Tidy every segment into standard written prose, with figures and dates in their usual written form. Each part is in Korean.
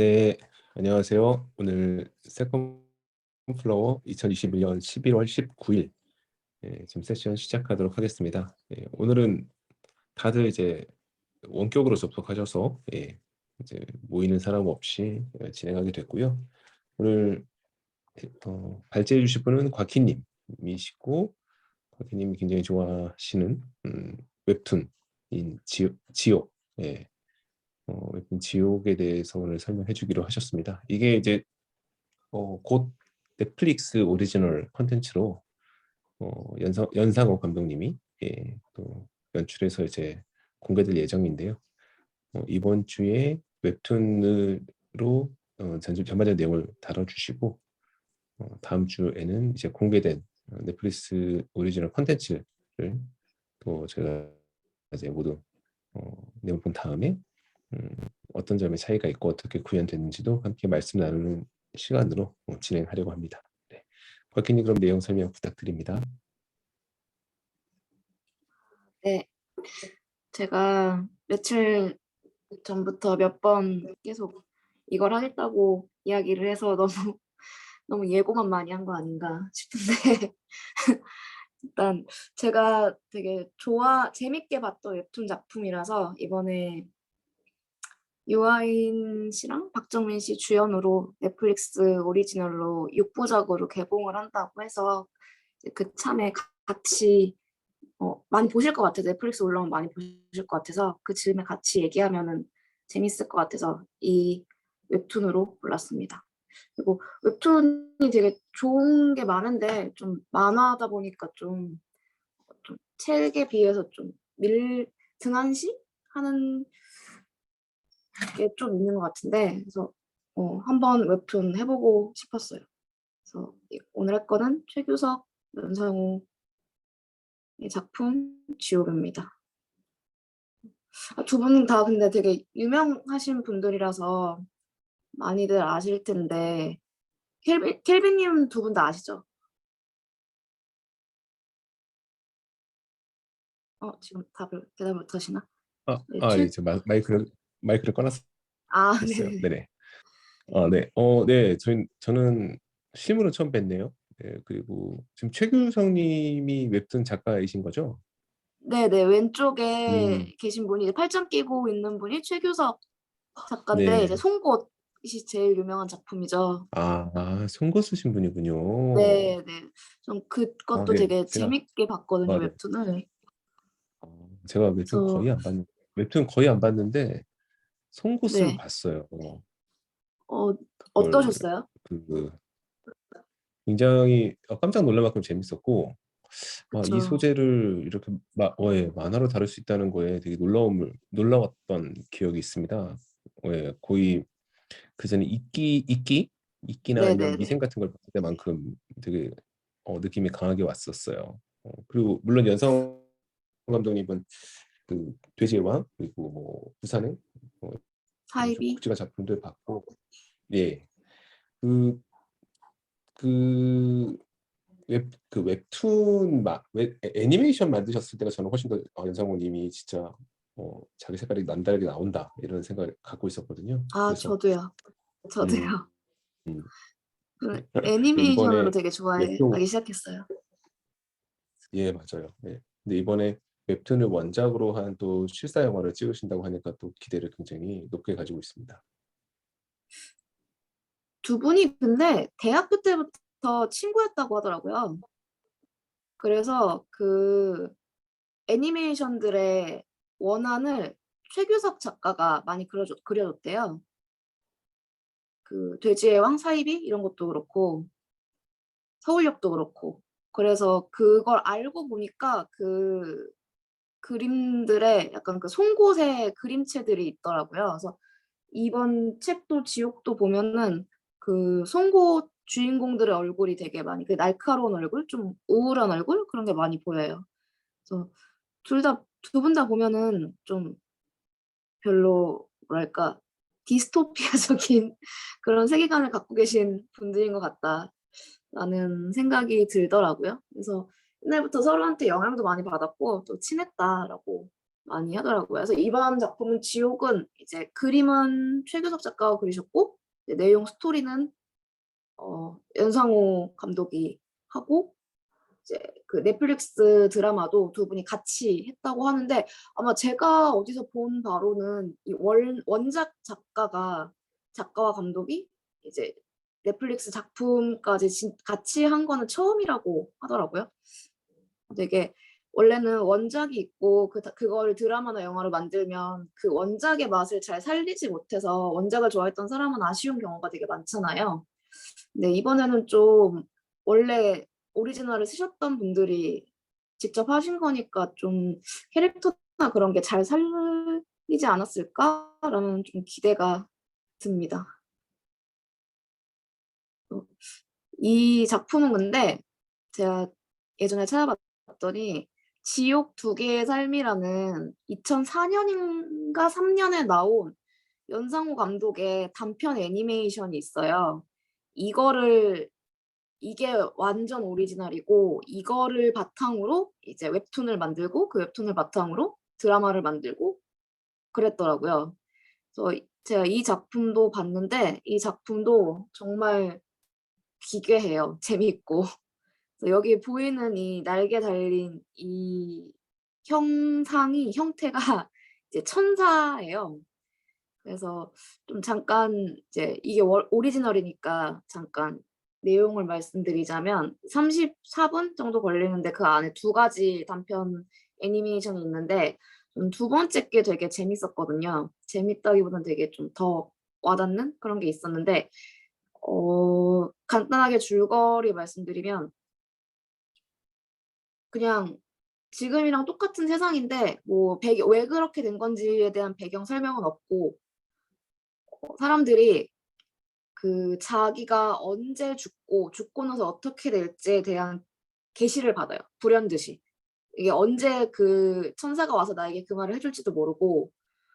네, 안녕하세요. 오늘 세컨 플로어 2021년 11월 19일 지금 세션 시작하도록 하겠습니다. 오늘은 다들 이제 원격으로 접속하셔서 이제 모이는 사람 없이 진행하게 됐고요. 오늘 발제해 주실 분은 곽희님이시고, 곽희님이 굉장히 좋아하시는 웹툰인 지옥, 웹툰 지옥에 대해서 오늘 설명해 주기로 하셨습니다. 이게 이제 곧 넷플릭스 오리지널 컨텐츠로 연상호 감독님이 또 연출해서 이제 공개될 예정인데요. 이번 주에 웹툰으로 전반적인 내용을 다뤄주시고 다음 주에는 이제 공개된 넷플릭스 오리지널 컨텐츠를 또 제가 이제 모두 내용 본 다음에 어떤 점에 차이가 있고 어떻게 구현됐는지도 함께 말씀 나누는 시간으로 진행하려고 합니다. 네. 곽희님 그럼 내용 설명 부탁드립니다. 네, 제가 며칠 전부터 몇 번 계속 이걸 하겠다고 이야기를 해서 너무 예고만 많이 한 거 아닌가 싶은데 일단 제가 되게 재밌게 봤던 웹툰 작품이라서 이번에 유아인 씨랑 박정민 씨 주연으로 넷플릭스 오리지널로 6부작으로 개봉을 한다고 해서 그 참에 같이 많이 보실 것 같아서 넷플릭스 올라오면 많이 보실 것 같아서 그 즈음에 같이 얘기하면은 재밌을 것 같아서 이 웹툰으로 골랐습니다. 그리고 웹툰이 되게 좋은 게 많은데 좀 만화다 보니까 좀 책에 비해서 좀 등한시 하는 게 좀 있는 것 같은데 그래서 한번 웹툰 해보고 싶었어요. 그래서 오늘 할 거는 최규석, 연상호 작품 지옥입니다. 두 분 다 근데 되게 유명하신 분들이라서 많이들 아실 텐데 켈빈님 두 분 다 아시죠? 지금 대답을 못 하시나? 네, 이제 마이크를 꺼놨었어요. 네네. 네네. 네. 저는 실물은 처음 뵀네요. 네, 그리고 지금 최규성님이 웹툰 작가이신 거죠? 네네, 왼쪽에 음, 계신 분이 이제 팔짱 끼고 있는 분이 최규석 작가인데 이제 네. 송곳이 제일 유명한 작품이죠. 송곳 쓰신 분이군요. 네네. 전 그것도 네. 되게 재밌게 봤거든요, 네. 웹툰을. 제가 그래서 웹툰 거의 안 봤는데 송곳은 네. 봤어요. 그걸 어떠셨어요? 그 굉장히 깜짝 놀랄 만큼 재밌었고, 이 그쵸. 소재를 이렇게 만화로 다룰 수 있다는 거에 되게 놀라웠던 기억이 있습니다. 거의 그 전에 이끼나 아니면 네네네. 미생 같은 걸 봤을 때만큼 되게 느낌이 강하게 왔었어요. 그리고 물론 연성 감독님은 그 돼지의 왕 그리고 뭐 부산행 좀 사이비? 굵직한 작품들 봤고, 예, 그 그 웹툰 애니메이션 만드셨을 때가 저는 훨씬 더 연상호님이 진짜 자기 색깔이 남다르게 나온다 이런 생각을 갖고 있었거든요. 그래서 저도요. 음, 저도요. 음. 그 근데 애니메이션으로 이번에 되게 웹툰 좋아하기 시작했어요. 예 맞아요. 예. 근데 이번에 웹툰을 원작으로 한 또 실사 영화를 찍으신다고 하니까 또 기대를 굉장히 높게 가지고 있습니다. 두 분이 근데 대학교 때부터 친구였다고 하더라고요. 그래서 그 애니메이션들의 원안을 최규석 작가가 많이 그려줬대요. 그 돼지의 왕 사이비 이런 것도 그렇고 서울역도 그렇고. 그래서 그걸 알고 보니까 그 그림들의 약간 그 송곳의 그림체들이 있더라고요. 그래서 이번 책도 지옥도 보면은 그 송곳 주인공들의 얼굴이 되게 많이 그 날카로운 얼굴, 좀 우울한 얼굴 그런 게 많이 보여요. 그래서 두 분 다 보면은 좀 별로 뭐랄까 디스토피아적인 그런 세계관을 갖고 계신 분들인 것 같다라는 생각이 들더라고요. 그래서 옛날부터 서로한테 영향도 많이 받았고 또 친했다라고 많이 하더라고요. 그래서 이번 작품은 지옥은 이제 그림은 최규석 작가가 그리셨고 이제 내용 스토리는 연상호 감독이 하고 이제 그 넷플릭스 드라마도 두 분이 같이 했다고 하는데 아마 제가 어디서 본 바로는 이 원작 작가와 감독이 이제 넷플릭스 작품까지 같이 한 거는 처음이라고 하더라고요. 되게 원래는 원작이 있고 그걸 드라마나 영화로 만들면 그 원작의 맛을 잘 살리지 못해서 원작을 좋아했던 사람은 아쉬운 경우가 되게 많잖아요. 근데 이번에는 좀 원래 오리지널을 쓰셨던 분들이 직접 하신 거니까 좀 캐릭터나 그런 게 잘 살리지 않았을까라는 좀 기대가 듭니다. 이 작품은 근데 제가 예전에 찾아봤더니 지옥 두 개의 삶이라는 2004년인가 3년에 나온 연상호 감독의 단편 애니메이션이 있어요. 이게 완전 오리지널이고 이거를 바탕으로 이제 웹툰을 만들고 그 웹툰을 바탕으로 드라마를 만들고 그랬더라고요. 그래서 제가 이 작품도 봤는데 이 작품도 정말 기괴해요. 재밌고. 여기 보이는 이 날개 달린 이 형태가 이제 천사예요. 그래서 좀 잠깐 이제 이게 오리지널이니까 잠깐 내용을 말씀드리자면 34분 정도 걸리는데 그 안에 두 가지 단편 애니메이션이 있는데 두 번째 게 되게 재밌었거든요. 재밌다기보다는 되게 좀 더 와닿는 그런 게 있었는데 간단하게 줄거리 말씀드리면 그냥 지금이랑 똑같은 세상인데 뭐 왜 그렇게 된 건지에 대한 배경 설명은 없고 사람들이 그 자기가 언제 죽고 나서 어떻게 될지에 대한 계시를 받아요. 불현듯이. 이게 언제 그 천사가 와서 나에게 그 말을 해줄지도 모르고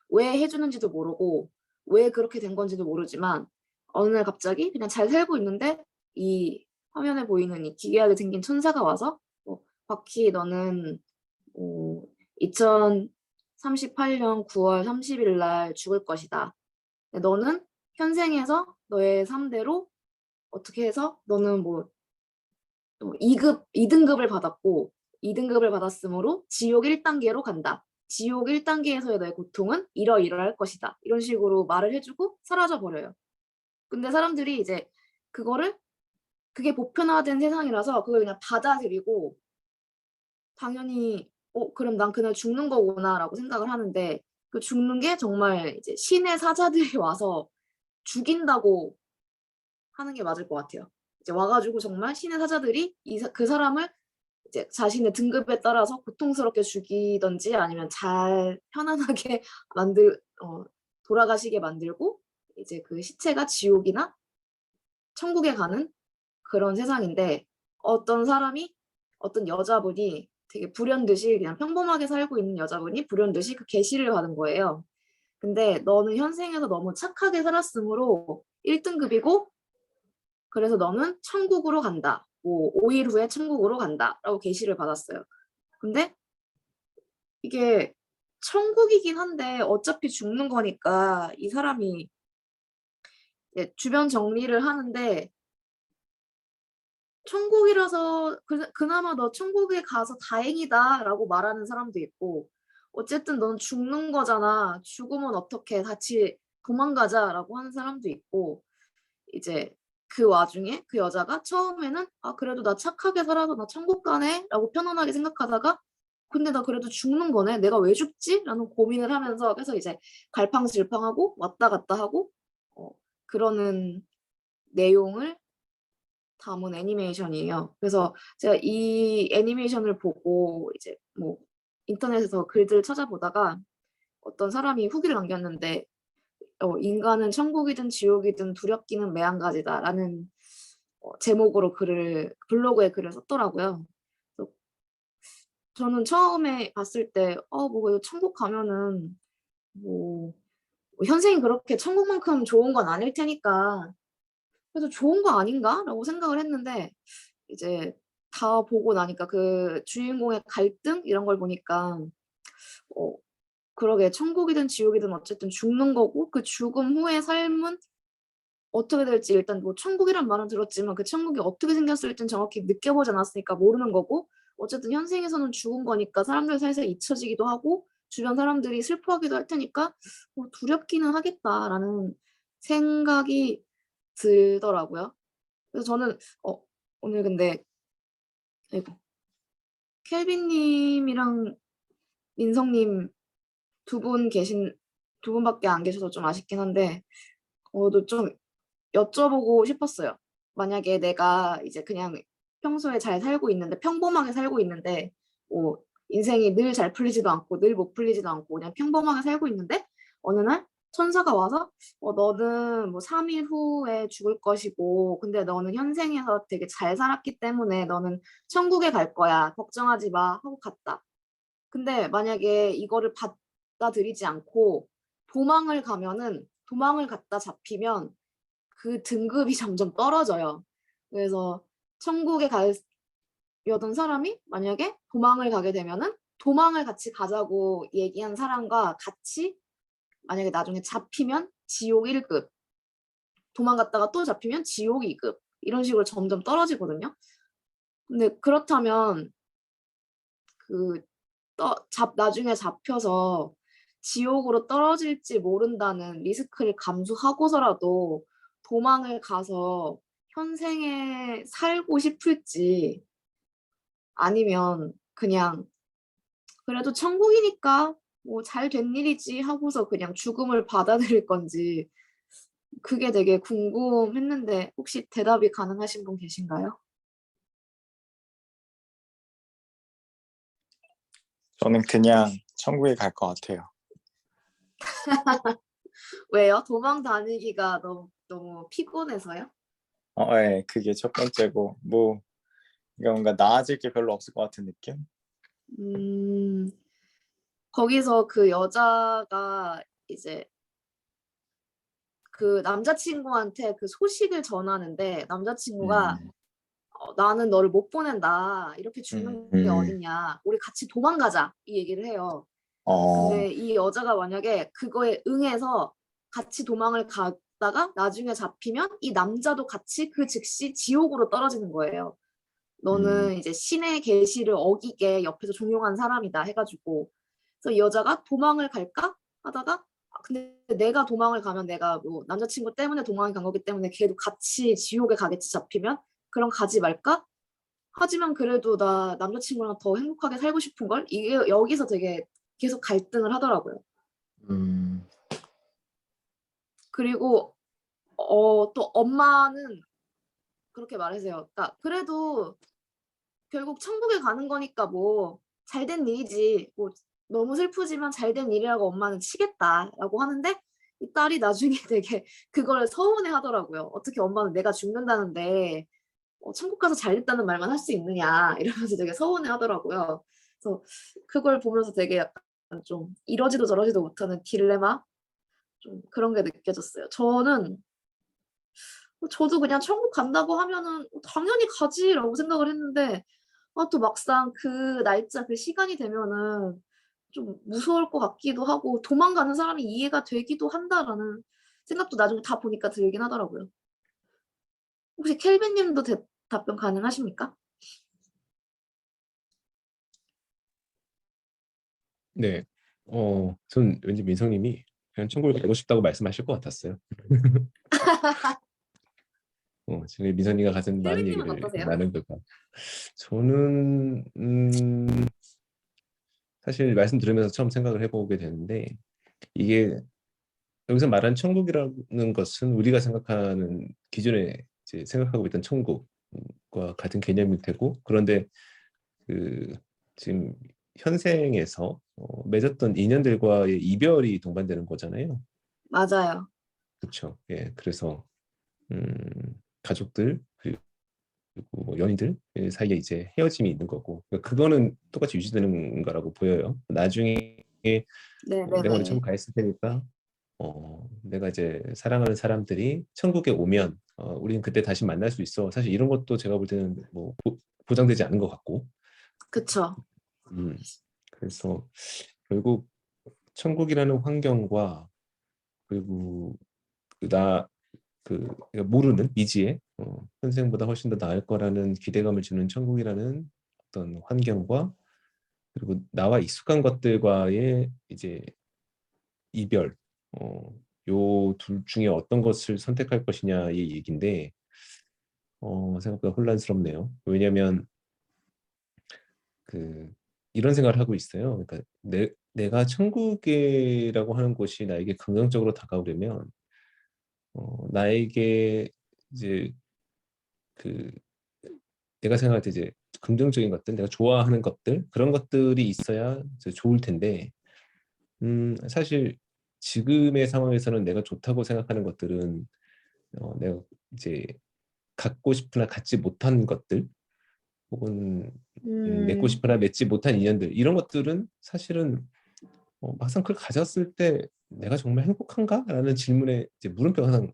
왜 해주는지도 모르고 왜 그렇게 된 건지도 모르지만 어느 날 갑자기 그냥 잘 살고 있는데 이 화면에 보이는 이 기괴하게 생긴 천사가 와서 바키 너는 2038년 9월 30일 날 죽을 것이다. 너는 현생에서 너의 삶대로 어떻게 해서 너는 뭐 2등급을 받았고 2등급을 받았으므로 지옥 1단계로 간다. 지옥 1단계에서의 너의 고통은 이러이러할 것이다. 이런 식으로 말을 해주고 사라져 버려요. 근데 사람들이 이제 그게 보편화된 세상이라서 그걸 그냥 받아들이고 당연히 그럼 난 그날 죽는 거구나라고 생각을 하는데 그 죽는 게 정말 이제 신의 사자들이 와서 죽인다고 하는 게 맞을 것 같아요. 이제 와가지고 정말 신의 사자들이 그 사람을 이제 자신의 등급에 따라서 고통스럽게 죽이든지 아니면 잘 편안하게 돌아가시게 만들고 이제 그 시체가 지옥이나 천국에 가는 그런 세상인데 어떤 여자분이 되게 불현듯이 그냥 평범하게 살고 있는 여자분이 불현듯이 그 계시를 받은 거예요. 근데 너는 현생에서 너무 착하게 살았으므로 1등급이고 그래서 너는 천국으로 간다. 5일 후에 천국으로 간다. 라고 계시를 받았어요. 근데 이게 천국이긴 한데 어차피 죽는 거니까 이 사람이 주변 정리를 하는데 천국이라서 그나마 너 천국에 가서 다행이다 라고 말하는 사람도 있고 어쨌든 넌 죽는 거잖아. 죽으면 어떡해. 같이 도망가자 라고 하는 사람도 있고 이제 그 와중에 그 여자가 처음에는 그래도 나 착하게 살아서 나 천국 가네 라고 편안하게 생각하다가 근데 나 그래도 죽는 거네. 내가 왜 죽지? 라는 고민을 하면서 계속 이제 갈팡질팡하고 왔다 갔다 하고 그러는 내용을 담은 애니메이션이에요. 그래서 제가 이 애니메이션을 보고 이제 뭐 인터넷에서 글들 찾아보다가 어떤 사람이 후기를 남겼는데 인간은 천국이든 지옥이든 두렵기는 매한가지다라는 제목으로 블로그에 글을 썼더라고요. 그래서 저는 처음에 봤을 때 뭐 천국 가면은 뭐 현생이 그렇게 천국만큼 좋은 건 아닐 테니까 그래서 좋은 거 아닌가라고 생각을 했는데 이제 다 보고 나니까 그 주인공의 갈등 이런 걸 보니까 그러게 천국이든 지옥이든 어쨌든 죽는 거고 그 죽음 후의 삶은 어떻게 될지 일단 뭐 천국이란 말은 들었지만 그 천국이 어떻게 생겼을지는 정확히 느껴보지 않았으니까 모르는 거고 어쨌든 현생에서는 죽은 거니까 사람들 사이에 잊혀지기도 하고 주변 사람들이 슬퍼하기도 할 테니까 두렵기는 하겠다라는 생각이 들더라고요. 그래서 저는 오늘 근데 아이고 켈빈님이랑 민성님 두 분밖에 안 계셔서 좀 아쉽긴 한데 좀 여쭤보고 싶었어요. 만약에 내가 이제 그냥 평소에 잘 살고 있는데 평범하게 살고 있는데 뭐 인생이 늘 잘 풀리지도 않고 늘 못 풀리지도 않고 그냥 평범하게 살고 있는데 어느 날 천사가 와서 너는 뭐 3일 후에 죽을 것이고 근데 너는 현생에서 되게 잘 살았기 때문에 너는 천국에 갈 거야. 걱정하지 마 하고 갔다. 근데 만약에 이거를 받아들이지 않고 도망을 갔다 잡히면 그 등급이 점점 떨어져요. 그래서 천국에 가려던 사람이 만약에 도망을 가게 되면은 도망을 같이 가자고 얘기한 사람과 같이 만약에 나중에 잡히면 지옥 1급, 도망갔다가 또 잡히면 지옥 2급 이런 식으로 점점 떨어지거든요. 근데 그렇다면 나중에 잡혀서 지옥으로 떨어질지 모른다는 리스크를 감수하고서라도 도망을 가서 현생에 살고 싶을지 아니면 그냥 그래도 천국이니까 뭐 잘 된 일이지 하고서 그냥 죽음을 받아들일 건지 그게 되게 궁금했는데 혹시 대답이 가능하신 분 계신가요? 저는 그냥 천국에 갈 것 같아요. 왜요? 도망 다니기가 너무 피곤해서요? 네, 그게 첫 번째고 뭐 이게 뭔가 나아질 게 별로 없을 것 같은 느낌? 음, 거기서 그 여자가 이제 그 남자친구한테 그 소식을 전하는데 남자친구가 음, 나는 너를 못 보낸다. 이렇게 죽는 게 음, 어딨냐. 우리 같이 도망가자. 이 얘기를 해요. 어, 근데 이 여자가 만약에 그거에 응해서 같이 도망을 갔다가 나중에 잡히면 이 남자도 같이 그 즉시 지옥으로 떨어지는 거예요. 음, 너는 이제 신의 계시를 어기게 옆에서 종용한 사람이다 해가지고 그래서 이 여자가 도망을 갈까 하다가 근데 내가 도망을 가면 내가 뭐 남자친구 때문에 도망을 간 거기 때문에 걔도 같이 지옥에 가겠지 잡히면 그럼 가지 말까? 하지만 그래도 나 남자친구랑 더 행복하게 살고 싶은 걸 이게 여기서 되게 계속 갈등을 하더라고요. 음, 그리고 또 엄마는 그렇게 말하세요. 그러니까 그래도 결국 천국에 가는 거니까 뭐 잘된 일이지. 뭐 너무 슬프지만 잘된 일이라고 엄마는 치겠다라고 하는데 이 딸이 나중에 되게 그걸 서운해 하더라고요. 어떻게 엄마는 내가 죽는다는데 천국 가서 잘됐다는 말만 할 수 있느냐 이러면서 되게 서운해 하더라고요. 그래서 그걸 보면서 되게 약간 좀 이러지도 저러지도 못하는 딜레마 좀 그런 게 느껴졌어요. 저도 그냥 천국 간다고 하면은 당연히 가지라고 생각을 했는데 또 막상 그 날짜 그 시간이 되면은 좀 무서울 것 같기도 하고 도망가는 사람이 이해가 되기도 한다라는 생각도 나중에 다 보니까 들긴 하더라고요. 혹시 켈빈님도 답변 가능하십니까? 네. 전 왠지 민성님이 그냥 천국을 가고 싶다고 말씀하실 것 같았어요. 지금 민성이가 가진 많은 켈빈님은 얘기를 어떠세요? 나눈 결과 저는 사실 말씀 들으면서 처음 생각을 해보게 되는데 이게 여기서 말한 천국이라는 것은 우리가 생각하는 기존에 이제 생각하고 있던 천국과 같은 개념일 테고 그런데 그 지금 현생에서 맺었던 인연들과의 이별이 동반되는 거잖아요. 맞아요. 그렇죠. 예, 그래서 가족들 그리고 뭐 연인들 사이에 이제 헤어짐이 있는 거고 그러니까 그거는 똑같이 유지되는 거라고 보여요. 나중에 내가 우리 천국 네네네. 가 있을 테니까 내가 이제 사랑하는 사람들이 천국에 오면 우리는 그때 다시 만날 수 있어. 사실 이런 것도 제가 볼 때는 뭐 보장되지 않은 것 같고 그쵸. 음, 그래서 결국 천국이라는 환경과 그리고 그러니까 모르는 미지의 현생보다 훨씬 더 나을 거라는 기대감을 주는 천국이라는 어떤 환경과 그리고 나와 익숙한 것들과의 이제 이별, 요 둘 중에 어떤 것을 선택할 것이냐의 얘기인데 생각보다 혼란스럽네요. 왜냐하면 이런 생각을 하고 있어요. 그러니까 내가 천국이라고 하는 곳이 나에게 긍정적으로 다가오려면 나에게 이제 그 내가 생각할 때 이제 긍정적인 것들, 내가 좋아하는 것들 그런 것들이 있어야 이제 좋을 텐데 사실 지금의 상황에서는 내가 좋다고 생각하는 것들은 내가 이제 갖고 싶으나 갖지 못한 것들 혹은 맺고 싶으나 맺지 못한 인연들 이런 것들은 사실은 막상 그걸 가졌을 때 내가 정말 행복한가? 라는 질문에 이제 물음표가 항상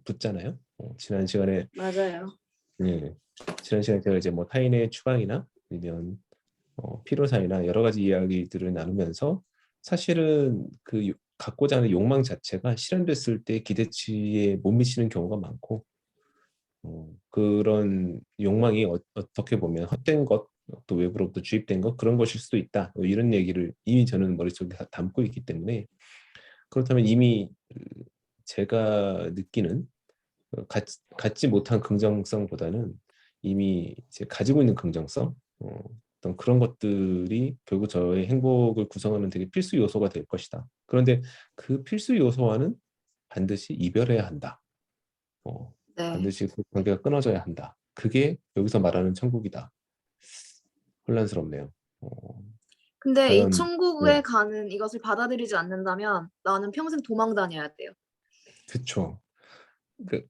붙잖아요. 지난 시간에 맞아요. 예, 지난 시간에 제가 이제 뭐 타인의 추방이나 아니면 피로사이나 여러 가지 이야기들을 나누면서 사실은 갖고자 하는 욕망 자체가 실현됐을 때 기대치에 못 미치는 경우가 많고 그런 욕망이 어떻게 보면 헛된 것, 또 외부로부터 주입된 것 그런 것일 수도 있다. 이런 얘기를 이미 저는 머릿속에 담고 있기 때문에 그렇다면 이미 제가 느끼는 갖지 못한 긍정성보다는 이미 이제 가지고 있는 긍정성 어떤 그런 것들이 결국 저의 행복을 구성하는 되게 필수 요소가 될 것이다. 그런데 그 필수 요소와는 반드시 이별해야 한다. 네. 반드시 그 관계가 끊어져야 한다. 그게 여기서 말하는 천국이다. 혼란스럽네요. 근데 이 과연 천국에 네, 가는 이것을 받아들이지 않는다면 나는 평생 도망 다녀야 돼요. 그쵸.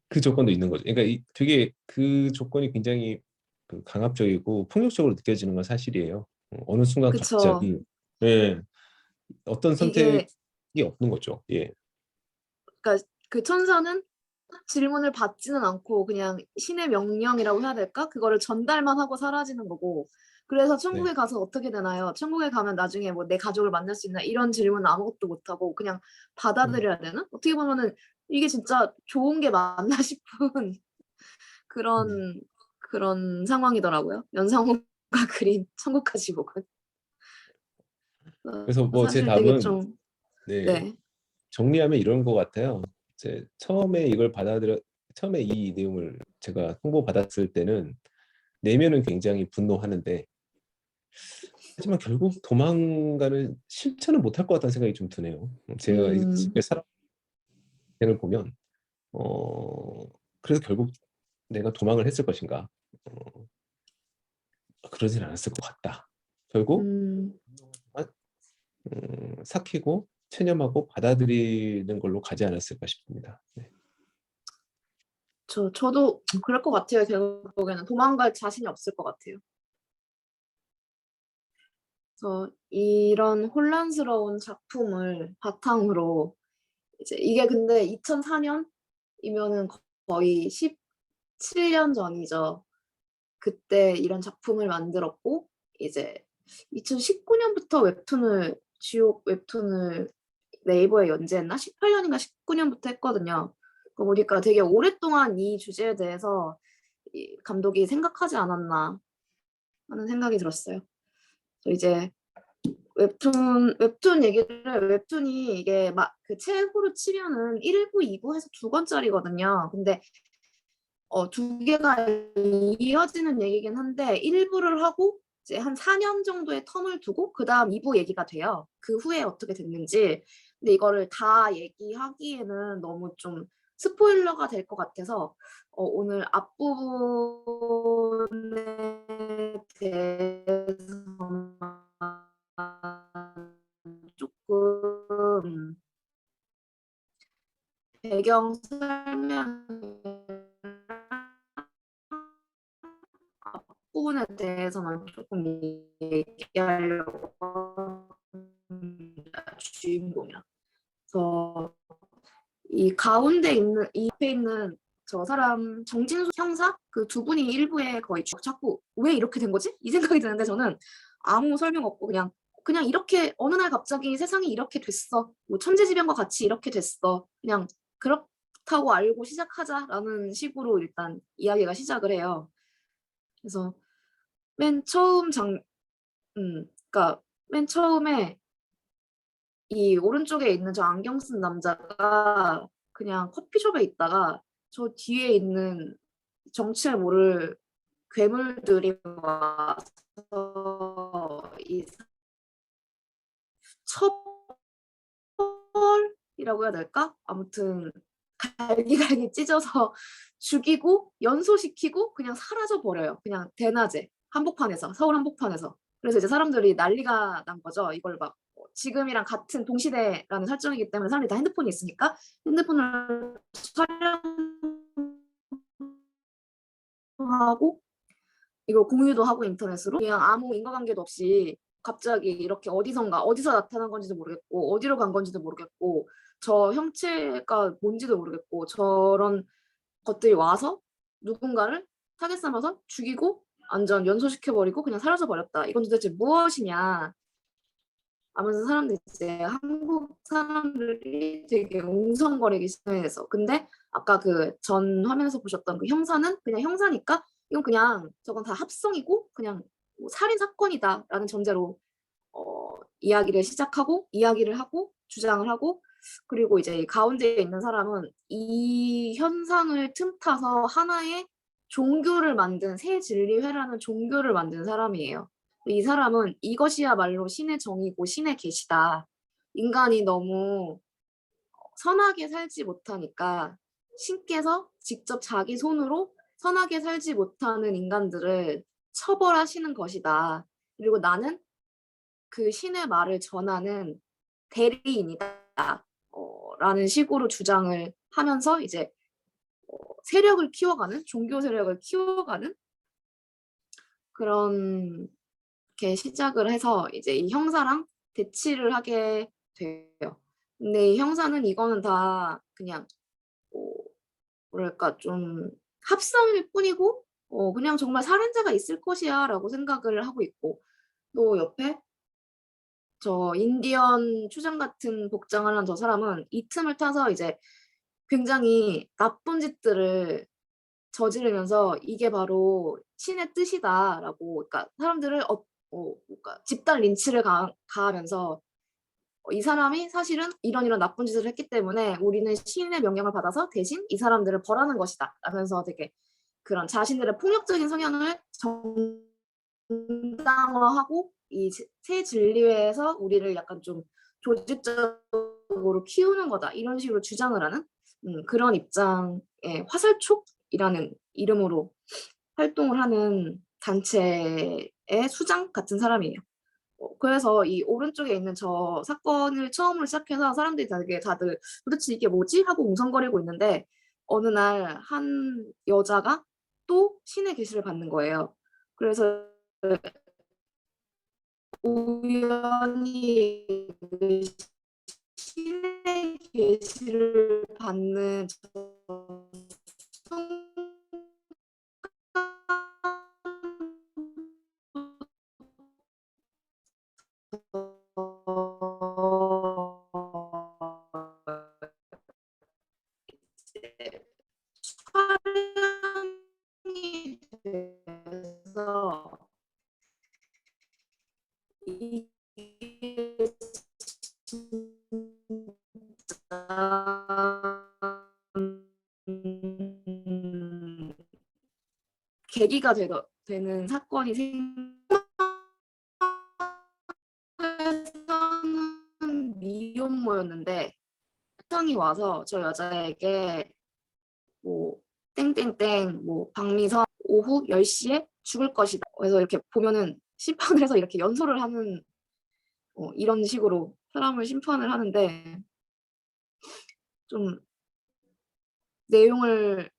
그 조건도 있는 거죠. 그러니까 되게 그 조건이 굉장히 강압적이고 폭력적으로 느껴지는 건 사실이에요. 어느 순간 그쵸. 갑자기 예, 어떤 선택이 이게 없는 거죠. 예, 그러니까 그 천사는 질문을 받지는 않고 그냥 신의 명령이라고 해야 될까? 그거를 전달만 하고 사라지는 거고. 그래서 네, 천국에 가서 어떻게 되나요? 천국에 가면 나중에 뭐 내 가족을 만날 수 있나? 이런 질문은 아무것도 못 하고 그냥 음, 받아들여야 되는? 어떻게 보면은 이게 진짜 좋은 게 맞나 싶은 음. 그런 그런 상황이더라고요. 연상호가 그린 천국과 지옥은. 그래서 뭐 제 사실 되게 답은 좀 네, 네. 정리하면 이런 것 같아요. 처음에 이 내용을 제가 홍보받았을 때는 내면은 굉장히 분노하는데 하지만 결국 도망가는 실천은 못할 것 같다는 생각이 좀 드네요. 제가 음, 지금의 사람을 보면 그래서 결국 내가 도망을 했을 것인가? 그러진 않았을 것 같다. 결국 음, 삭히고 체념하고 받아들이는 걸로 가지 않았을까 싶습니다. 네. 저도 그럴 것 같아요. 결국에는 도망갈 자신이 없을 것 같아요. 그래서 이런 혼란스러운 작품을 바탕으로 이제 이게 근데 2004년이면은 거의 17년 전이죠. 그때 이런 작품을 만들었고 이제 2019년부터 지옥 웹툰을 네이버에 연재했나? 18년인가 19년부터 했거든요. 그 보니까 되게 오랫동안 이 주제에 대해서 이 감독이 생각하지 않았나 하는 생각이 들었어요. 그래서 이제 웹툰 얘기를 웹툰이 이게 막 그 책으로 치면은 1부, 2부 해서 2권짜리거든요. 근데 두 개가 이어지는 얘기긴 한데 1부를 하고 이제 한 4년 정도의 텀을 두고 그다음 2부 얘기가 돼요. 그 후에 어떻게 됐는지. 근데 이거를 다 얘기하기에는 너무 좀 스포일러가 될 것 같아서 오늘 앞부분에 대해서만 조금 배경 설명을 앞부분에 대해서만 조금 얘기하려고 합니다. 주인공이랑. 그래서 이 가운데 있는 이 앞에 있는 저 사람 정진수 형사 그 두 분이 일부에 거의 자꾸 왜 이렇게 된 거지? 이 생각이 드는데 저는 아무 설명 없고 그냥 그냥 이렇게 어느 날 갑자기 세상이 이렇게 됐어. 뭐 천재지변과 같이 이렇게 됐어. 그냥 그렇다고 알고 시작하자라는 식으로 일단 이야기가 시작을 해요. 그래서 맨 처음 그러니까 맨 처음에 이 오른쪽에 있는 저 안경 쓴 남자가 그냥 커피숍에 있다가 저 뒤에 있는 정체 모를 괴물들이 와서 이 처벌이라고 해야 될까? 아무튼 갈기갈기 찢어서 죽이고 연소시키고 그냥 사라져 버려요. 그냥 대낮에 한복판에서 서울 한복판에서. 그래서 이제 사람들이 난리가 난 거죠. 이걸 막 지금이랑 같은 동시대라는 설정이기 때문에 사람들이 다 핸드폰이 있으니까 핸드폰을 촬영하고 이걸 공유도 하고 인터넷으로 그냥 아무 인과관계도 없이 갑자기 이렇게 어디선가 어디서 나타난 건지도 모르겠고 어디로 간 건지도 모르겠고 저 형체가 뭔지도 모르겠고 저런 것들이 와서 누군가를 타겟 삼아서 죽이고 완전 연소시켜버리고 그냥 사라져 버렸다. 이건 도대체 무엇이냐 하면서 사람들이 이제 한국 사람들이 되게 웅성거리기 시작해서 근데 아까 그 전 화면에서 보셨던 그 형사는 그냥 형사니까 이건 그냥 저건 다 합성이고 그냥 뭐 살인 사건이다라는 전제로 이야기를 시작하고 이야기를 하고 주장을 하고 그리고 이제 이 가운데에 있는 사람은 이 현상을 틈타서 하나의 종교를 만든 새 진리회라는 종교를 만든 사람이에요. 이 사람은 이것이야말로 신의 정의고 신의 계시다. 인간이 너무 선하게 살지 못하니까 신께서 직접 자기 손으로 선하게 살지 못하는 인간들을 처벌하시는 것이다. 그리고 나는 그 신의 말을 전하는 대리인이다. 라는 식으로 주장을 하면서 이제 세력을 키워가는 종교 세력을 키워가는 그런 게 시작을 해서 이제 이 형사랑 대치를 하게 돼요. 근데 이 형사는 이거는 다 그냥 뭐랄까 좀 합성일 뿐이고 그냥 정말 살인자가 있을 것이야라고 생각을 하고 있고 또 옆에 저 인디언 추장 같은 복장을 한 저 사람은 이 틈을 타서 이제 굉장히 나쁜 짓들을 저지르면서 이게 바로 신의 뜻이다라고 그러니까 사람들을 그러니까 집단 린치를 가하면서 이 사람이 사실은 이런 나쁜 짓을 했기 때문에 우리는 신의 명령을 받아서 대신 이 사람들을 벌하는 것이다 라면서 되게 그런 자신들의 폭력적인 성향을 정당화하고 이 새 진리회에서 우리를 약간 좀 조직적으로 키우는 거다 이런 식으로 주장을 하는 그런 입장의 화살촉이라는 이름으로 활동을 하는 단체의 수장 같은 사람이에요. 그래서 이 오른쪽에 있는 저 사건을 처음으로 시작해서 사람들이 되게 다들 도대체 이게 뭐지? 하고 웅성거리고 있는데 어느 날 한 여자가 또 신의 계시를 받는 거예요. 그래서 우연히 그 신의 계시를 받는 촬영이 돼서 이게 계기가 되는 사건이 생각해서는 미혼모였는데 특정이 와서 저 여자에게 뭐 땡땡땡 뭐 박미선 오후 10시에 죽을 것이다. 그래서 이렇게 보면은 심판을 해서 이렇게 연소를 하는 이런 식으로 사람을 심판을 하는데 좀 내용을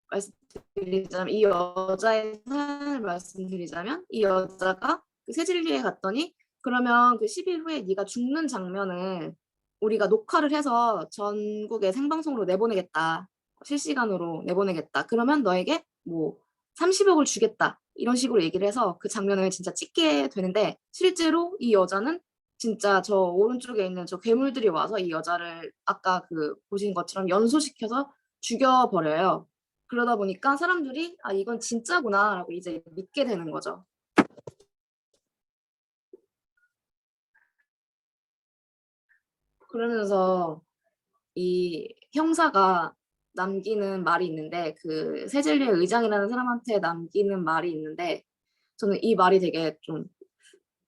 말씀드리자면 이 여자의 사연을 말씀드리자면 이 여자가 그 새진리에 갔더니 그러면 그 10일 후에 네가 죽는 장면을 우리가 녹화를 해서 전국에 생방송으로 내보내겠다. 실시간으로 내보내겠다. 그러면 너에게 뭐 30억을 주겠다. 이런 식으로 얘기를 해서 그 장면을 진짜 찍게 되는데 실제로 이 여자는 진짜 저 오른쪽에 있는 저 괴물들이 와서 이 여자를 아까 그 보신 것처럼 연소시켜서 죽여버려요. 그러다 보니까 사람들이 아 이건 진짜구나라고 이제 믿게 되는 거죠. 그러면서 이 형사가 남기는 말이 있는데 그 세젤리의 의장이라는 사람한테 남기는 말이 있는데 저는 이 말이 되게 좀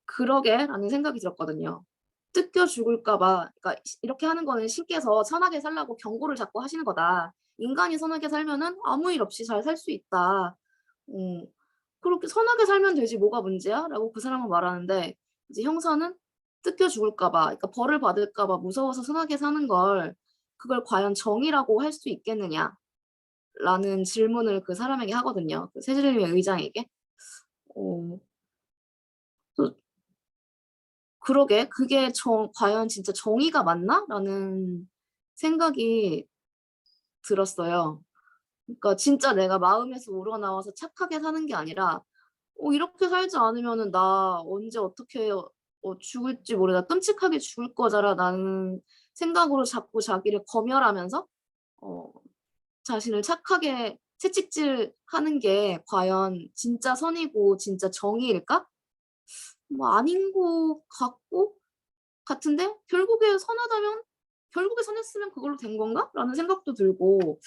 그러게라는 생각이 들었거든요. 뜯겨 죽을까 봐 그러니까 이렇게 하는 거는 신께서 선하게 살라고 경고를 자꾸 하시는 거다. 인간이 선하게 살면은 아무 일 없이 잘 살 수 있다. 그렇게 선하게 살면 되지 뭐가 문제야? 라고 그 사람은 말하는데 이제 형사는 뜯겨 죽을까 봐 그러니까 벌을 받을까 봐 무서워서 선하게 사는 걸 그걸 과연 정의라고 할 수 있겠느냐? 라는 질문을 그 사람에게 하거든요. 그 세질림의 의장에게. 어, 또 그러게 그게 과연 진짜 정의가 맞나? 라는 생각이 들었어요. 그러니까 진짜 내가 마음에서 우러나와서 착하게 사는 게 아니라 이렇게 살지 않으면은 나 언제 어떻게 죽을지 모르다 끔찍하게 죽을 거잖아라는 생각으로 자꾸 자기를 검열하면서 어, 자신을 착하게 채찍질하는 게 과연 진짜 선이고 진짜 정의일까? 뭐 아닌 것 같은데 결국에 선했으면 그걸로 된 건가? 라는 생각도 들고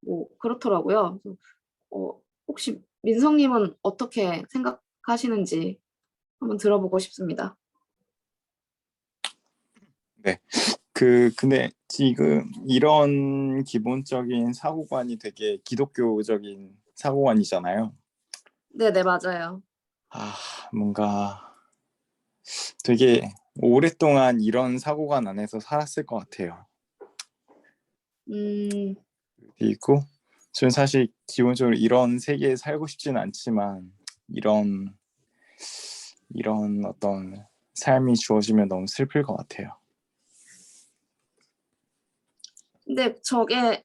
뭐 그렇더라고요. 그래서, 혹시 민성님은 어떻게 생각하시는지 한번 들어보고 싶습니다. 네. 근데 지금 이런 기본적인 사고관이 되게 기독교적인 사고관이잖아요. 네네, 맞아요. 뭔가 되게 오랫동안 이런 사고관 안에서 살았을 것 같아요. 그리고 저는 사실 기본적으로 이런 세계에 살고 싶지는 않지만 이런 어떤 삶이 주어지면 너무 슬플 것 같아요. 근데 저게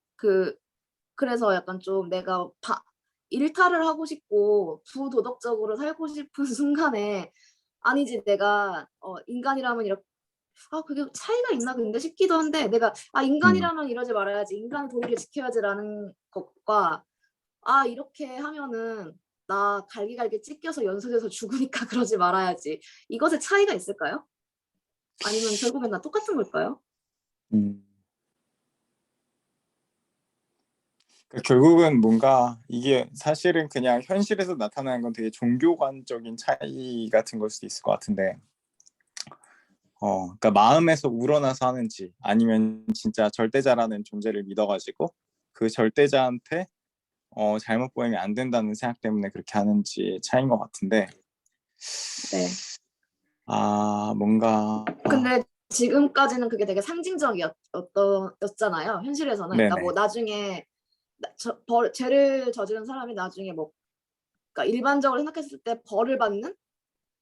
그래서 약간 좀 내가 일탈을 하고 싶고 부도덕적으로 살고 싶은 순간에 아니지 내가 인간이라면 이렇게 그게 차이가 있나 근데 싶기도 한데 내가 인간이라면 이러지 말아야지 인간의 도리를 지켜야지라는 것과 이렇게 하면은 나 갈기갈기 찢겨서 연소돼서 죽으니까 그러지 말아야지 이것의 차이가 있을까요? 아니면 결국엔 다 똑같은 걸까요? 결국은 뭔가 이게 사실은 그냥 현실에서 나타나는 건 되게 종교관적인 차이 같은 걸 수도 있을 것 같은데 그러니까 마음에서 우러나서 하는지 아니면 진짜 절대자라는 존재를 믿어가지고 그 절대자한테 잘못 보이면 안 된다는 생각 때문에 그렇게 하는지 차이인 것 같은데 네. 뭔가 근데 지금까지는 그게 되게 상징적이었잖아요. 현실에서는. 그러니까 네네. 뭐 나중에 죄를 저지른 사람이 나중에 뭐 그러니까 일반적으로 생각했을 때 벌을 받는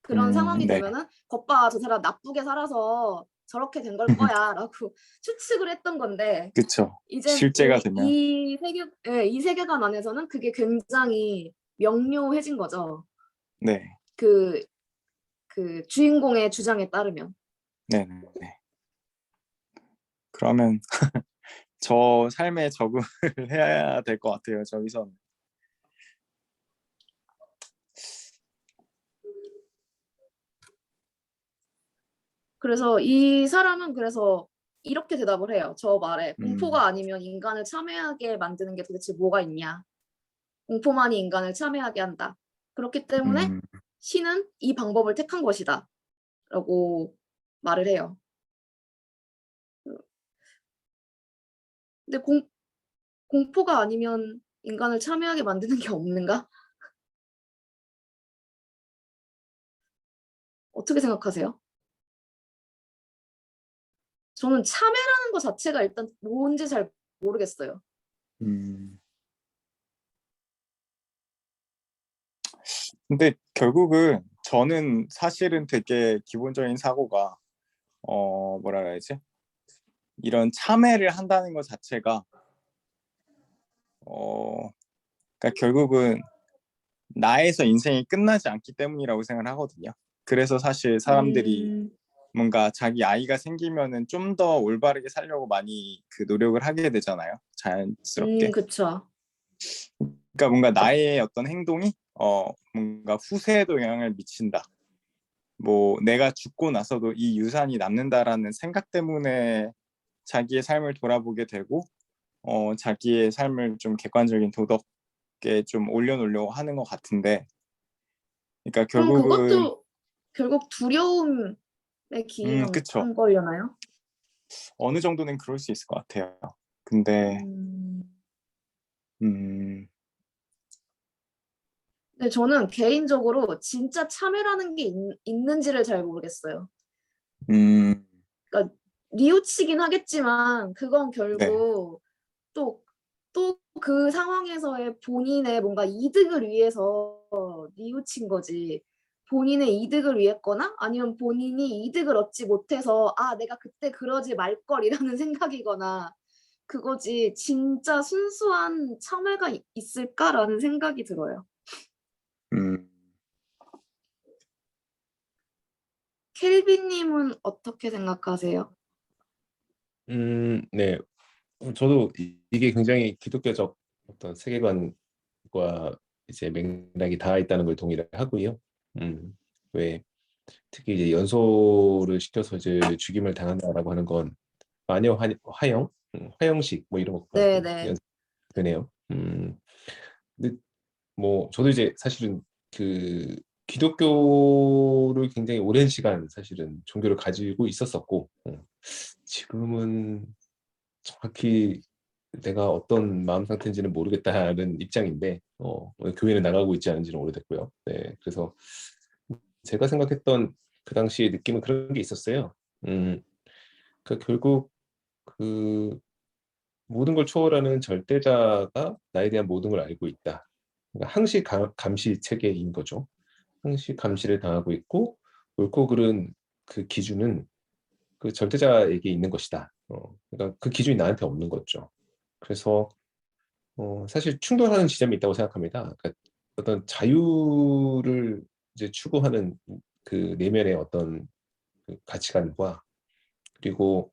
그런 상황이 네. 되면은 겉봐 저 사람 나쁘게 살아서 저렇게 된 걸 거야라고 추측을 했던 건데 그쵸. 이젠 실제가 되면 이 세계관 안에서는 그게 굉장히 명료해진 거죠. 네. 그 주인공의 주장에 따르면. 네네. 그러면 저 삶에 적응을 해야 될 것 같아요. 저기서는. 그래서 이 사람은 그래서 이렇게 대답을 해요. 저 말에 음. 공포가 아니면 인간을 참회하게 만드는 게 도대체 뭐가 있냐. 공포만이 인간을 참회하게 한다. 그렇기 때문에 신은 이 방법을 택한 것이다. 라고 말을 해요. 근데 공포가 아니면 인간을 참회하게 만드는 게 없는가? 어떻게 생각하세요? 저는 참회라는 것 자체가 일단 뭔지 잘 모르겠어요. 근데 결국은 저는 사실은 되게 기본적인 사고가 뭐라 그래야지? 이런 참회를 한다는 것 자체가 그러니까 결국은 나에서 인생이 끝나지 않기 때문이라고 생각을 하거든요. 그래서 사실 사람들이 음, 뭔가 자기 아이가 생기면은 좀 더 올바르게 살려고 많이 그 노력을 하게 되잖아요. 자연스럽게. 그쵸. 그러니까 뭔가 나의 어떤 행동이 뭔가 후세에도 영향을 미친다. 뭐 내가 죽고 나서도 이 유산이 남는다라는 생각 때문에 자기의 삶을 돌아보게 되고 자기의 삶을 좀 객관적인 도덕에 좀 올려놓으려고 하는 것 같은데, 그러니까 그럼 결국은 그것도 결국 두려움에 기인한 그쵸. 거려나요? 어느 정도는 그럴 수 있을 것 같아요. 근데 음. 음, 근데 저는 개인적으로 진짜 참회라는 게 있는지를 잘 모르겠어요. 음, 그러니까 뉘우치긴 하겠지만 그건 네, 결국 또 그 상황에서의 본인의 뭔가 이득을 위해서 뉘우친 거지. 본인의 이득을 위했거나 아니면 본인이 이득을 얻지 못해서 아, 내가 그때 그러지 말걸이라는 생각이거나 그거지 진짜 순수한 참회가 있을까라는 생각이 들어요. 음, 켈빈님은 어떻게 생각하세요? 네. 저도 이게 굉장히 기독교적 어떤 세계관과 이제 맥락이 닿아 있다는 걸 동의를 하고요. 왜 특히 이제 연소를 시켜서 이제 죽임을 당한다라고 하는 건 마녀 화형, 화형식 뭐 이런 것과도 네네. 연되네요. 근데 뭐 저도 이제 사실은 그 기독교를 굉장히 오랜 시간 사실은 종교를 가지고 있었었고 지금은 정확히 내가 어떤 마음 상태인지는 모르겠다는 입장인데 교회는 나가고 있지 않은지는 오래됐고요. 네, 그래서 제가 생각했던 그 당시의 느낌은 그런 게 있었어요. 그 결국 그 모든 걸 초월하는 절대자가 나에 대한 모든 걸 알고 있다. 그러니까 항시 감시 체계인 거죠. 항시 감시를 당하고 있고 옳고 그른 그 기준은 그 절대자에게 있는 것이다. 그러니까 그 기준이 나한테 없는 거죠. 그래서 사실 충돌하는 지점이 있다고 생각합니다. 그러니까 어떤 자유를 이제 추구하는 그 내면의 어떤 그 가치관과 그리고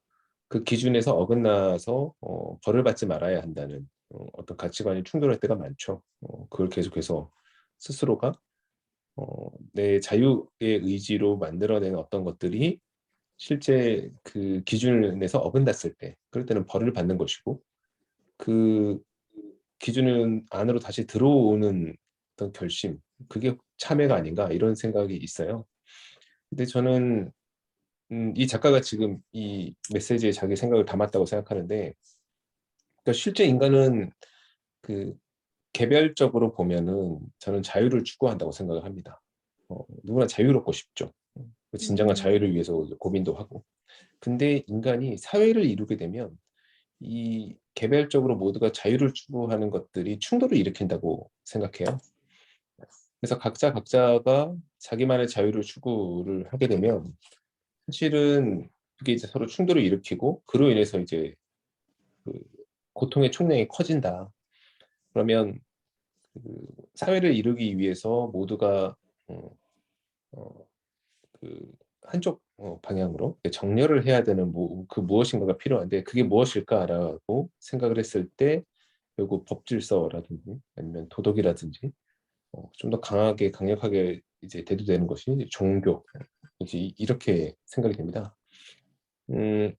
그 기준에서 어긋나서 벌을 받지 말아야 한다는 어떤 가치관이 충돌할 때가 많죠. 그걸 계속해서 스스로가 내 자유의 의지로 만들어낸 어떤 것들이 실제 그 기준에서 어긋났을 때, 그럴 때는 벌을 받는 것이고, 그 기준은 안으로 다시 들어오는 어떤 결심, 그게 참회가 아닌가 이런 생각이 있어요. 근데 저는 이 작가가 지금 이 메시지에 자기 생각을 담았다고 생각하는데, 그러니까 실제 인간은 그 개별적으로 보면은 저는 자유를 추구한다고 생각을 합니다. 누구나 자유롭고 싶죠. 그 진정한 자유를 음, 위해서 고민도 하고. 근데 인간이 사회를 이루게 되면 이 개별적으로 모두가 자유를 추구하는 것들이 충돌을 일으킨다고 생각해요. 그래서 각자가 자기만의 자유를 추구를 하게 되면 사실은 그게 이제 서로 충돌을 일으키고 그로 인해서 이제 그 고통의 총량이 커진다. 그러면 그 사회를 이루기 위해서 모두가 어, 어, 그 한쪽 방향으로 정렬을 해야 되는 그 무엇인가가 필요한데 그게 무엇일까라고 생각을 했을 때 결국 법질서라든지 아니면 도덕이라든지 좀 더 강력하게 이제 대두되는 것이 이제 종교 이제 이렇게 생각이 됩니다. 음,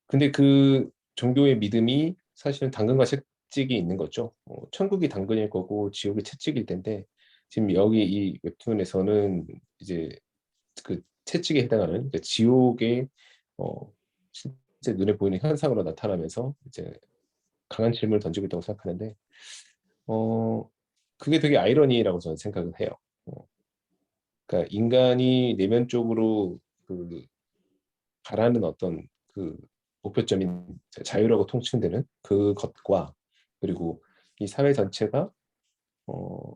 근데 그 종교의 믿음이 사실은 당근과 채찍이 있는 거죠. 천국이 당근일 거고 지옥이 채찍일 텐데 지금 여기 이 웹툰에서는 이제 그 채찍에 해당하는 그러니까 지옥의 어, 실제 눈에 보이는 현상으로 나타나면서 이제 강한 질문을 던지고 있다고 생각하는데 그게 되게 아이러니라고 저는 생각을 해요. 어, 그러니까 인간이 내면적으로 그 바라는 어떤 그 목표점인 자유라고 통칭되는 그것과 그리고 이 사회 전체가 어,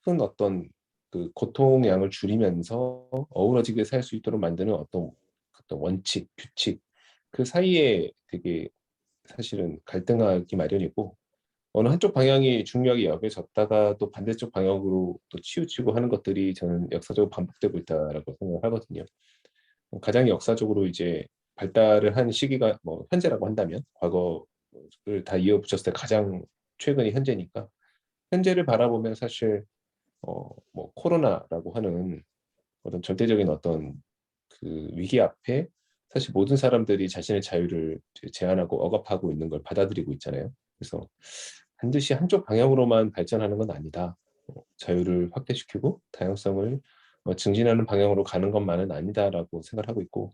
큰 어떤 그 고통 양을 줄이면서 어우러지게 살 수 있도록 만드는 어떤 원칙, 규칙 그 사이에 되게 사실은 갈등하기 마련이고 어느 한쪽 방향이 중요하게 여겨졌다가 또 반대쪽 방향으로 또 치우치고 하는 것들이 저는 역사적으로 반복되고 있다라고 생각을 하거든요. 가장 역사적으로 이제 발달을 한 시기가 뭐 현재라고 한다면 과거를 다 이어붙였을 때 가장 최근이 현재니까 현재를 바라보면 사실 뭐 코로나라고 하는 어떤 절대적인 어떤 그 위기 앞에 사실 모든 사람들이 자신의 자유를 제한하고 억압하고 있는 걸 받아들이고 있잖아요. 그래서 반드시 한쪽 방향으로만 발전하는 건 아니다. 자유를 확대시키고 다양성을 증진하는 방향으로 가는 것만은 아니다라고 생각하고 있고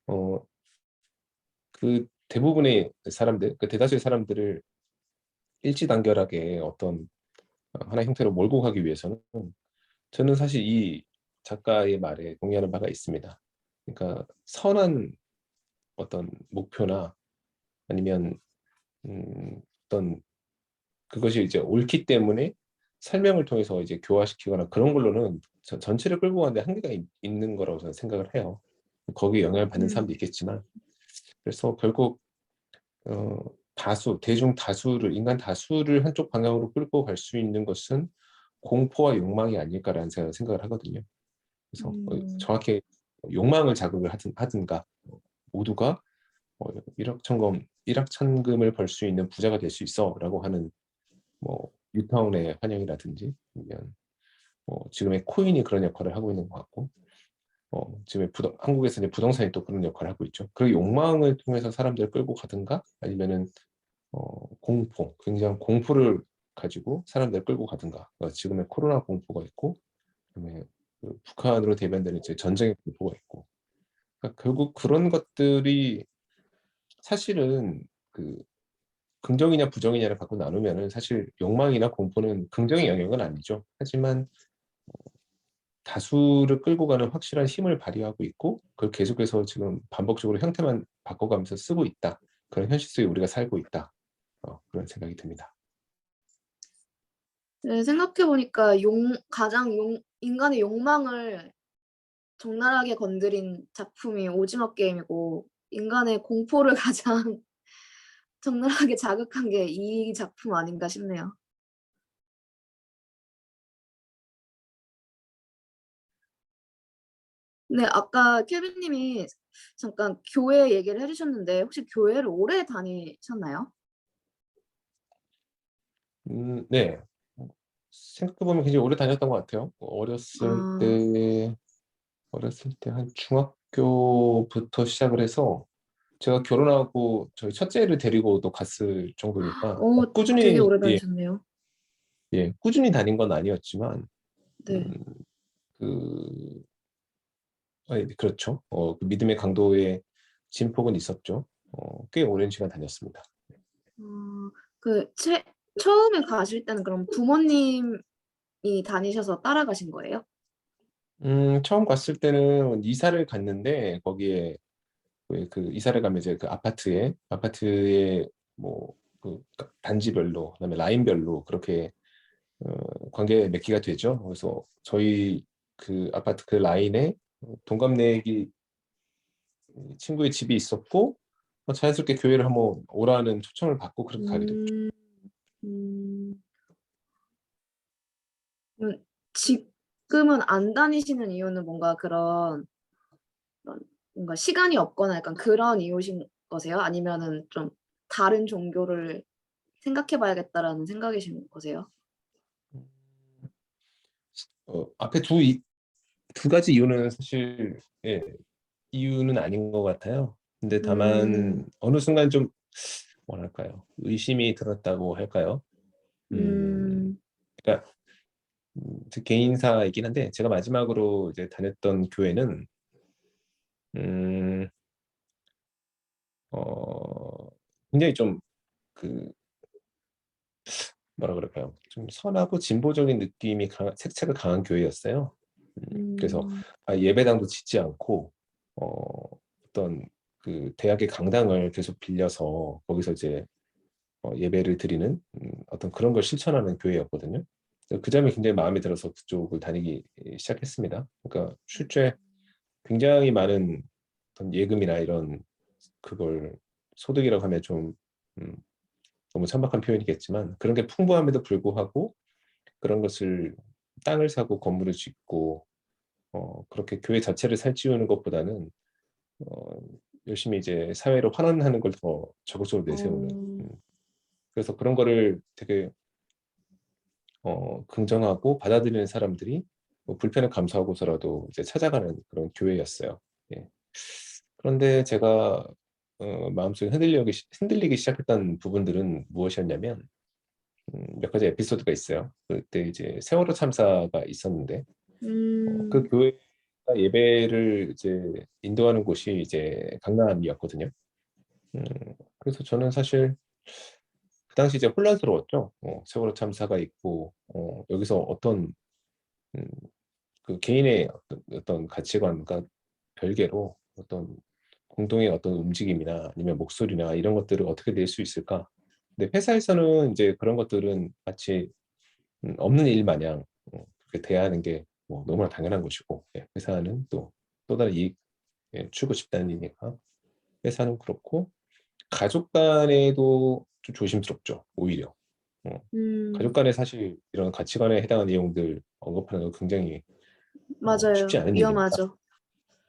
어, 그 대부분의 사람들, 그 대다수의 사람들을 일치단결하게 어떤 하나의 형태로 몰고 가기 위해서는 저는 사실 이 작가의 말에 동의하는 바가 있습니다. 그러니까 선한 어떤 목표나 아니면 어떤 그것이 이제 옳기 때문에 설명을 통해서 이제 교화시키거나 그런 걸로는 전체를 끌고 가는데 한계가 있는 거라고 저는 생각을 해요. 거기에 영향을 받는 사람도 있겠지만 그래서 결국 대중 다수를 인간 다수를 한쪽 방향으로 끌고 갈 수 있는 것은 공포와 욕망이 아닐까라는 생각을 하거든요. 그래서 정확히 욕망을 자극을 하든가 모두가 일확천금을 벌 수 있는 부자가 될 수 있어라고 하는 뭐 뉴타운의 환영이라든지 아니면 지금의 코인이 그런 역할을 하고 있는 것 같고 지금 한국에서 이제 부동산이 또 그런 역할을 하고 있죠. 그 욕망을 통해서 사람들을 끌고 가든가 아니면은 굉장한 공포를 가지고 사람들을 끌고 가든가 지금의 코로나 공포가 있고 그다음에 그 북한으로 대변되는 이제 전쟁의 공포가 있고 그러니까 결국 그런 것들이 사실은 그 긍정이냐 부정이냐를 갖고 나누면은 사실 욕망이나 공포는 긍정의 영역은 아니죠. 하지만 다수를 끌고 가는 확실한 힘을 발휘하고 있고 그걸 계속해서 지금 반복적으로 형태만 바꿔가면서 쓰고 있다. 그런 현실 속에 우리가 살고 있다. 그런 생각이 듭니다. 네, 생각해보니까 인간의 욕망을 적나라하게 건드린 작품이 오징어 게임이고 인간의 공포를 가장 적나라하게 자극한 게 이 작품 아닌가 싶네요. 네, 아까 케빈님이 잠깐 교회 얘기를 해주셨는데 혹시 교회를 오래 다니셨나요? 네. 생각해보면 굉장히 오래 다녔던 것 같아요. 아, 어렸을 때 한 중학교부터 시작을 해서 제가 결혼하고 저희 첫째를 데리고도 갔을 정도니까 되게 꾸준히 오래 다니셨네요. 꾸준히 다닌 건 아니었지만 네. 음, 그 그렇죠. 그 믿음의 강도에 진폭은 있었죠. 꽤 오랜 시간 다녔습니다. 어, 그 처음에 가실 때는 그럼 부모님이 다니셔서 따라가신 거예요? 처음 갔을 때는 이사를 갔는데 거기에 그 이사를 가면 이제 그 아파트에 뭐그 단지별로 그다음에 라인별로 그렇게 관계 맺기가 되죠. 그래서 저희 그 아파트 그 라인에 동갑내기 친구의 집이 있었고 자연스럽게 교회를 한번 오라는 초청을 받고 그렇게 가게 됐죠. 음, 음, 그럼 지금은 안 다니시는 이유는 뭔가 그런 뭔가 시간이 없거나 약간 그런 이유신 거세요? 아니면은 좀 다른 종교를 생각해봐야겠다라는 생각이신 거세요? 앞에 두 가지 이유는 사실 이유는 아닌 것 같아요. 근데 다만 음, 어느 순간 좀 뭐랄까요 의심이 들었다고 할까요? 음, 음, 그러니까 제 개인사이긴 한데 제가 마지막으로 이제 다녔던 교회는 음, 어, 굉장히 좀 그 뭐라 그럴까요? 좀 선하고 진보적인 느낌이 색채가 강한 교회였어요. 그래서 음, 예배당도 짓지 않고 어떤 그 대학의 강당을 계속 빌려서 거기서 이제 예배를 드리는 어떤 그런 걸 실천하는 교회였거든요. 그 점이 굉장히 마음에 들어서 그쪽을 다니기 시작했습니다. 그러니까 실제 굉장히 많은 어떤 예금이나 이런 그걸 소득이라고 하면 좀 음, 너무 천박한 표현이겠지만 그런 게 풍부함에도 불구하고 그런 것을 땅을 사고 건물을 짓고 그렇게 교회 자체를 살찌우는 것보다는 어, 열심히 이제 사회로 환원하는 걸 더 적극적으로 내세우는. 그래서 그런 거를 되게 긍정하고 받아들이는 사람들이 뭐 불편을 감수하고서라도 이제 찾아가는 그런 교회였어요. 예. 그런데 제가 마음속에 흔들리기 시작했던 부분들은 무엇이었냐면 몇 가지 에피소드가 있어요. 그때 이제 세월호 참사가 있었는데 그 교회가 예배를 이제 인도하는 곳이 이제 강남이었거든요. 그래서 저는 사실 그 당시 이제 혼란스러웠죠. 세월호 참사가 있고 여기서 어떤 음, 그 개인의 어떤 가치관과 별개로 어떤 공동의 어떤 움직임이나 아니면 목소리나 이런 것들을 어떻게 낼 수 있을까? 근데 회사에서는 이제 그런 것들은 마치 없는 일 마냥 그렇게 대하는 게 뭐 너무나 당연한 것이고, 예, 회사는 또 다른 이익 추구 집단이니까 회사는 그렇고 가족 간에도 좀 조심스럽죠. 오히려 가족 간에 사실 이런 가치관에 해당하는 내용들 언급하는 거 굉장히 쉽지 맞아요. 않은 일입니다. 위험하죠.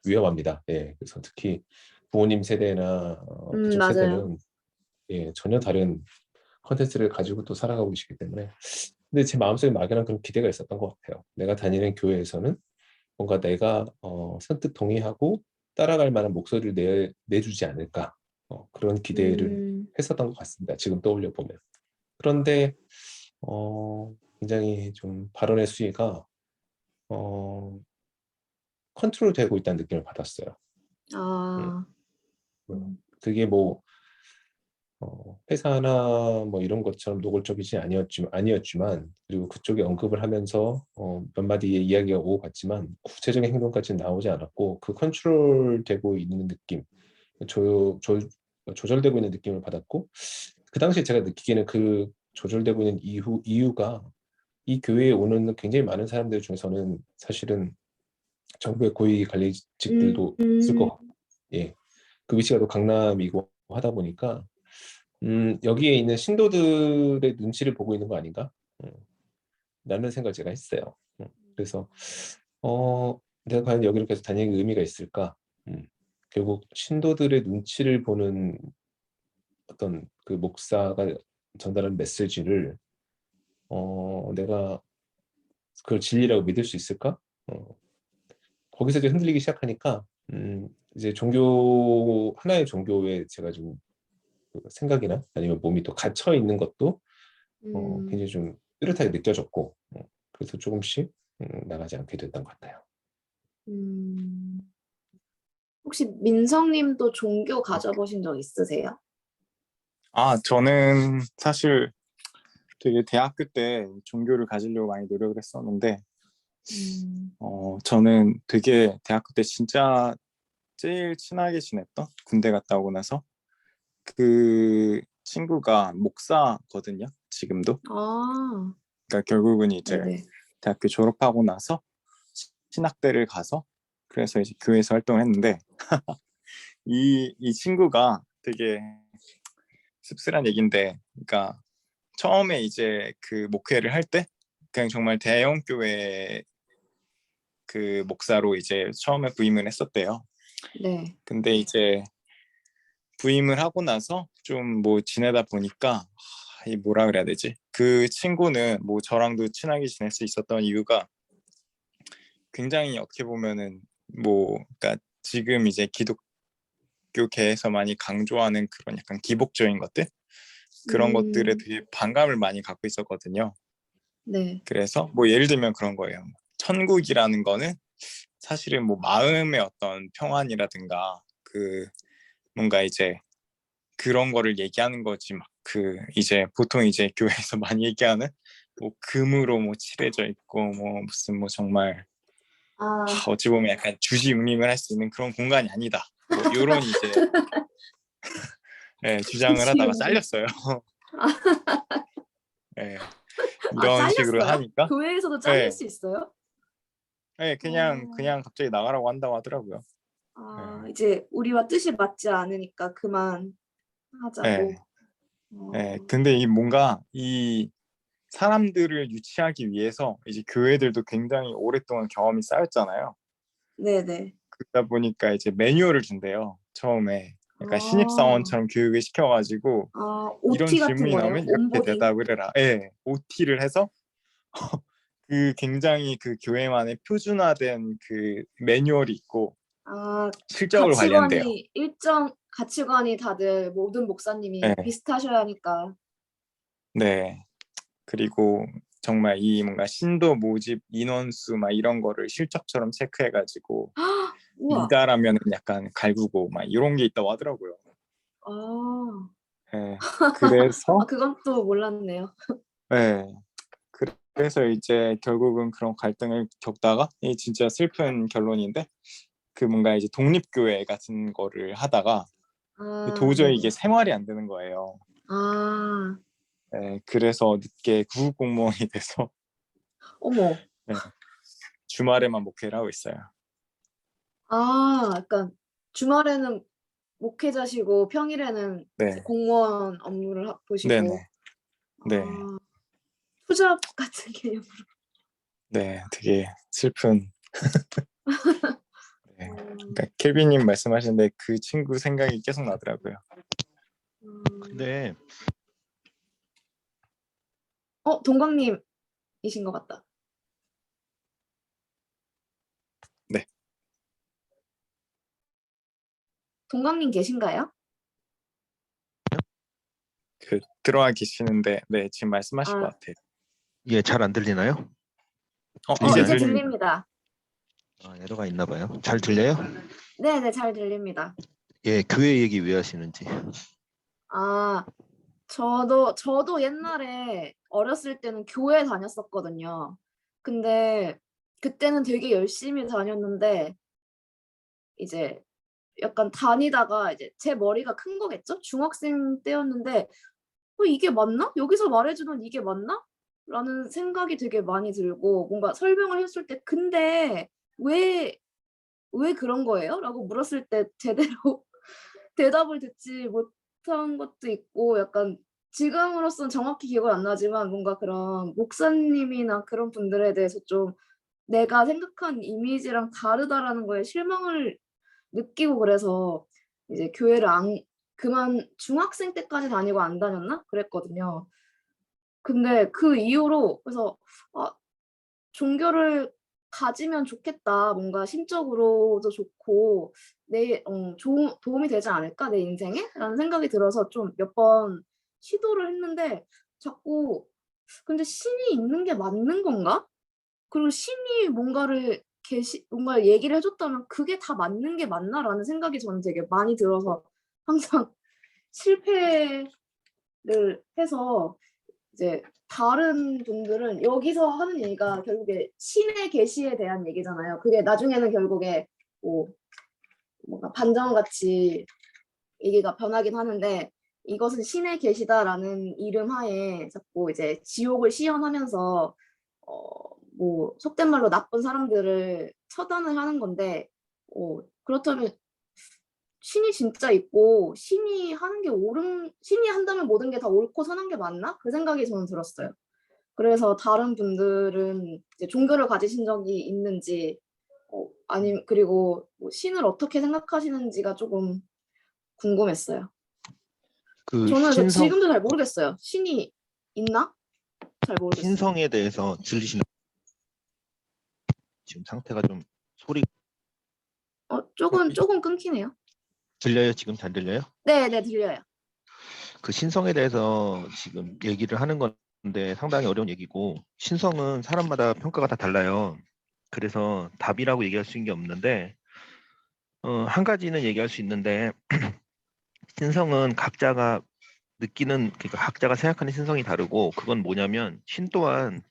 위험합니다. 예, 그래서 특히 부모님 세대나 그쪽 맞아요. 세대는 예, 전혀 다른 컨텐츠를 가지고 또 살아가고 계시기 때문에 근데 제 마음속에 막연한 그런 기대가 있었던 것 같아요. 내가 다니는 교회에서는 뭔가 내가 선뜻 동의하고 따라갈 만한 목소리를 내주지 않을까 그런 기대를 했었던 것 같습니다. 지금 떠올려 보면. 그런데 굉장히 좀 발언의 수위가 컨트롤되고 있다는 느낌을 받았어요. 음, 아, 그게 뭐 회사나 뭐 이런 것처럼 노골적이지 아니었지만 그리고 그쪽에 언급을 하면서 몇 마디의 이야기가 오고 갔지만 구체적인 행동까지는 나오지 않았고 그 컨트롤되고 있는 느낌, 조절되고 있는 느낌을 받았고 그 당시에 제가 느끼기에는 그 조절되고 있는 이유가 이 교회에 오는 굉장히 많은 사람들 중에서는 사실은 정부의 고위 관리직들도 있을 것 같고 예, 그 위치가 또 강남이고 하다 보니까 여기에 있는 신도들의 눈치를 보고 있는 거 아닌가? 라는 생각을 제가 했어요. 그래서 내가 과연 여기를 계속 다니는 의미가 있을까? 결국 신도들의 눈치를 보는 어떤 그 목사가 전달하는 메시지를 내가 그걸 진리라고 믿을 수 있을까? 거기서 이제 흔들리기 시작하니까 이제 하나의 종교에 제가 좀 생각이나 아니면 몸이 또 갇혀 있는 것도 굉장히 좀 뚜렷하게 느껴졌고 그래서 조금씩 나가지 않게 됐던 것 같아요. 혹시 민성님도 종교 가져보신 적 있으세요? 저는 사실 되게 대학교 때 종교를 가지려고 많이 노력을 했었는데 저는 되게 대학교 때 진짜 제일 친하게 지냈던 군대 갔다 오고 나서 그 친구가 목사거든요. 지금도. 아, 그러니까 결국은 이제 네네. 대학교 졸업하고 나서 신학대를 가서 그래서 이제 교회에서 활동을 했는데 이 친구가 되게 씁쓸한 얘기인데 그러니까 처음에 이제 그 목회를 할 때 그냥 정말 대형 교회 그 목사로 이제 처음에 부임을 했었대요. 네. 근데 이제 부임을 하고 나서 좀 뭐 지내다 보니까 이 뭐라 그래야 되지? 그 친구는 뭐 저랑도 친하게 지낼 수 있었던 이유가 굉장히 어떻게 보면은 뭐 그러니까 지금 이제 기독교계에서 많이 강조하는 그런 약간 기복적인 것들 그런 것들에 되게 반감을 많이 갖고 있었거든요. 네. 그래서 뭐 예를 들면 그런 거예요. 천국이라는 거는 사실은 뭐 마음의 어떤 평안이라든가 그 뭔가 이제 그런 거를 얘기하는 거지 막 그 이제 보통 이제 교회에서 많이 얘기하는 뭐 금으로 뭐 칠해져 있고 뭐 무슨 뭐 정말 아, 어찌 보면 약간 주지응림을 할 수 있는 그런 공간이 아니다. 뭐 이런 이제 주장을 하다가 지금 잘렸어요. 예, 아, 이런 식으로 잘렸어요? 하니까 교회에서도 잘릴 예, 수 있어요? 그냥 어, 갑자기 나가라고 한다고 하더라고요. 아, 이제 우리와 뜻이 맞지 않으니까 예, 그만하자고. 근데 이 뭔가 이 사람들을 유치하기 위해서 이제 교회들도 굉장히 오랫동안 경험이 쌓였잖아요. 네네. 그러다 보니까 이제 매뉴얼을 준대요. 처음에 약간 아, 신입사원처럼 교육을 시켜가지고 이런 OT 같은 질문이 거예요? 나오면 이렇게 온보딩? 대답을 해라. 예, OT를 해서 그 굉장히 그 교회만의 표준화된 그 매뉴얼이 있고 아, 실적을 관리한대요. 가치관이 다들 모든 목사님이 네, 비슷하셔야 하니까. 네. 그리고 정말 이 뭔가 신도 모집 인원수 막 이런 거를 실적처럼 체크해가지고 우와. 리다라면 약간 갈구고 막 이런 게 있다고 하더라고요. 아, 예. 그래서 그건 또 몰랐네요. 예. 그래서 이제 결국은 그런 갈등을 겪다가 이 진짜 슬픈 결론인데 그 뭔가 이제 독립교회 같은 거를 하다가 도저히 이게 네네. 생활이 안 되는 거예요. 아, 예. 그래서 늦게 구급 공무원이 돼서 어머. 예. 주말에만 목회를 하고 있어요. 약간 주말에는 목회자시고 평일에는 이제 네, 공무원 업무를 네, 보시고. 네, 네, 투잡 같은 개념으로. 네. 되게 슬픈. 네. 음, 그러니까 켈빈님 말씀하셨는데 그 친구 생각이 계속 나더라고요. 근데 동광님이신 것 같다. 네. 동광님 계신가요? 그 들어와 계시는데 네 지금 말씀하실 것 같아요. 예, 잘 안 들리나요? 이제 이제 들립니다. 들립니다. 에러가 있나 봐요. 잘 들려요? 네네, 잘 들립니다. 예, 교회 얘기 왜 하시는지. 저도 옛날에 어렸을 때는 교회 다녔었거든요. 근데 그때는 되게 열심히 다녔는데 이제 약간 다니다가 이제 제 머리가 큰 거겠죠? 중학생 때였는데 이게 맞나? 여기서 말해주는 이게 맞나? 라는 생각이 되게 많이 들고 뭔가 설명을 했을 때 근데 왜 그런 거예요? 라고 물었을 때 제대로 대답을 듣지 못한 것도 있고 약간 지금으로서는 정확히 기억은 안 나지만 뭔가 그런 목사님이나 그런 분들에 대해서 좀 내가 생각한 이미지랑 다르다라는 거에 실망을 느끼고 그래서 이제 교회를 중학생 때까지 다니고 안 다녔나? 그랬거든요. 근데 그 이후로 그래서 종교를 가지면 좋겠다. 뭔가 심적으로도 좋고 도움이 되지 않을까 내 인생에? 라는 생각이 들어서 좀 몇 번 시도를 했는데 자꾸 근데 신이 있는 게 맞는 건가? 그리고 신이 뭔가 얘기를 해줬다면 그게 다 맞는 게 맞나라는 생각이 저는 되게 많이 들어서 항상 실패를 해서 이제 다른 분들은 여기서 하는 얘기가 결국에 신의 계시에 대한 얘기잖아요. 그게 나중에는 결국에 뭐 뭔가 반전같이 얘기가 변하긴 하는데 이것은 신의 계시다라는 이름 하에 자꾸 이제 지옥을 시연하면서 뭐 속된 말로 나쁜 사람들을 처단을 하는 건데 그렇다면 신이 진짜 있고 신이 한다면 모든 게 다 옳고 선한 게 맞나? 그 생각이 저는 들었어요. 그래서 다른 분들은 이제 종교를 가지신 적이 있는지 아니면 그리고 뭐 신을 어떻게 생각하시는지가 조금 궁금했어요. 그 저는 지금도 잘 모르겠어요. 신이 있나? 잘 모르겠어요. 신성에 대해서 들리시는 지금 상태가 좀 소리 조금 끊기네요. 들려요? 지금 잘 들려요? 네, 들려요. 그 신성에 대해서 지금 얘기를 하는 건데 상당히 어려운 얘기고 신성은 사람마다 평가가 다 달라요. 그래서 답이라고 얘기할 수 있는 게 없는데 한 가지는 얘기할 수 있는데 신성은 각자가 그러니까 각자가 생각하는 신성이 다르고 그건 뭐냐면 신 또한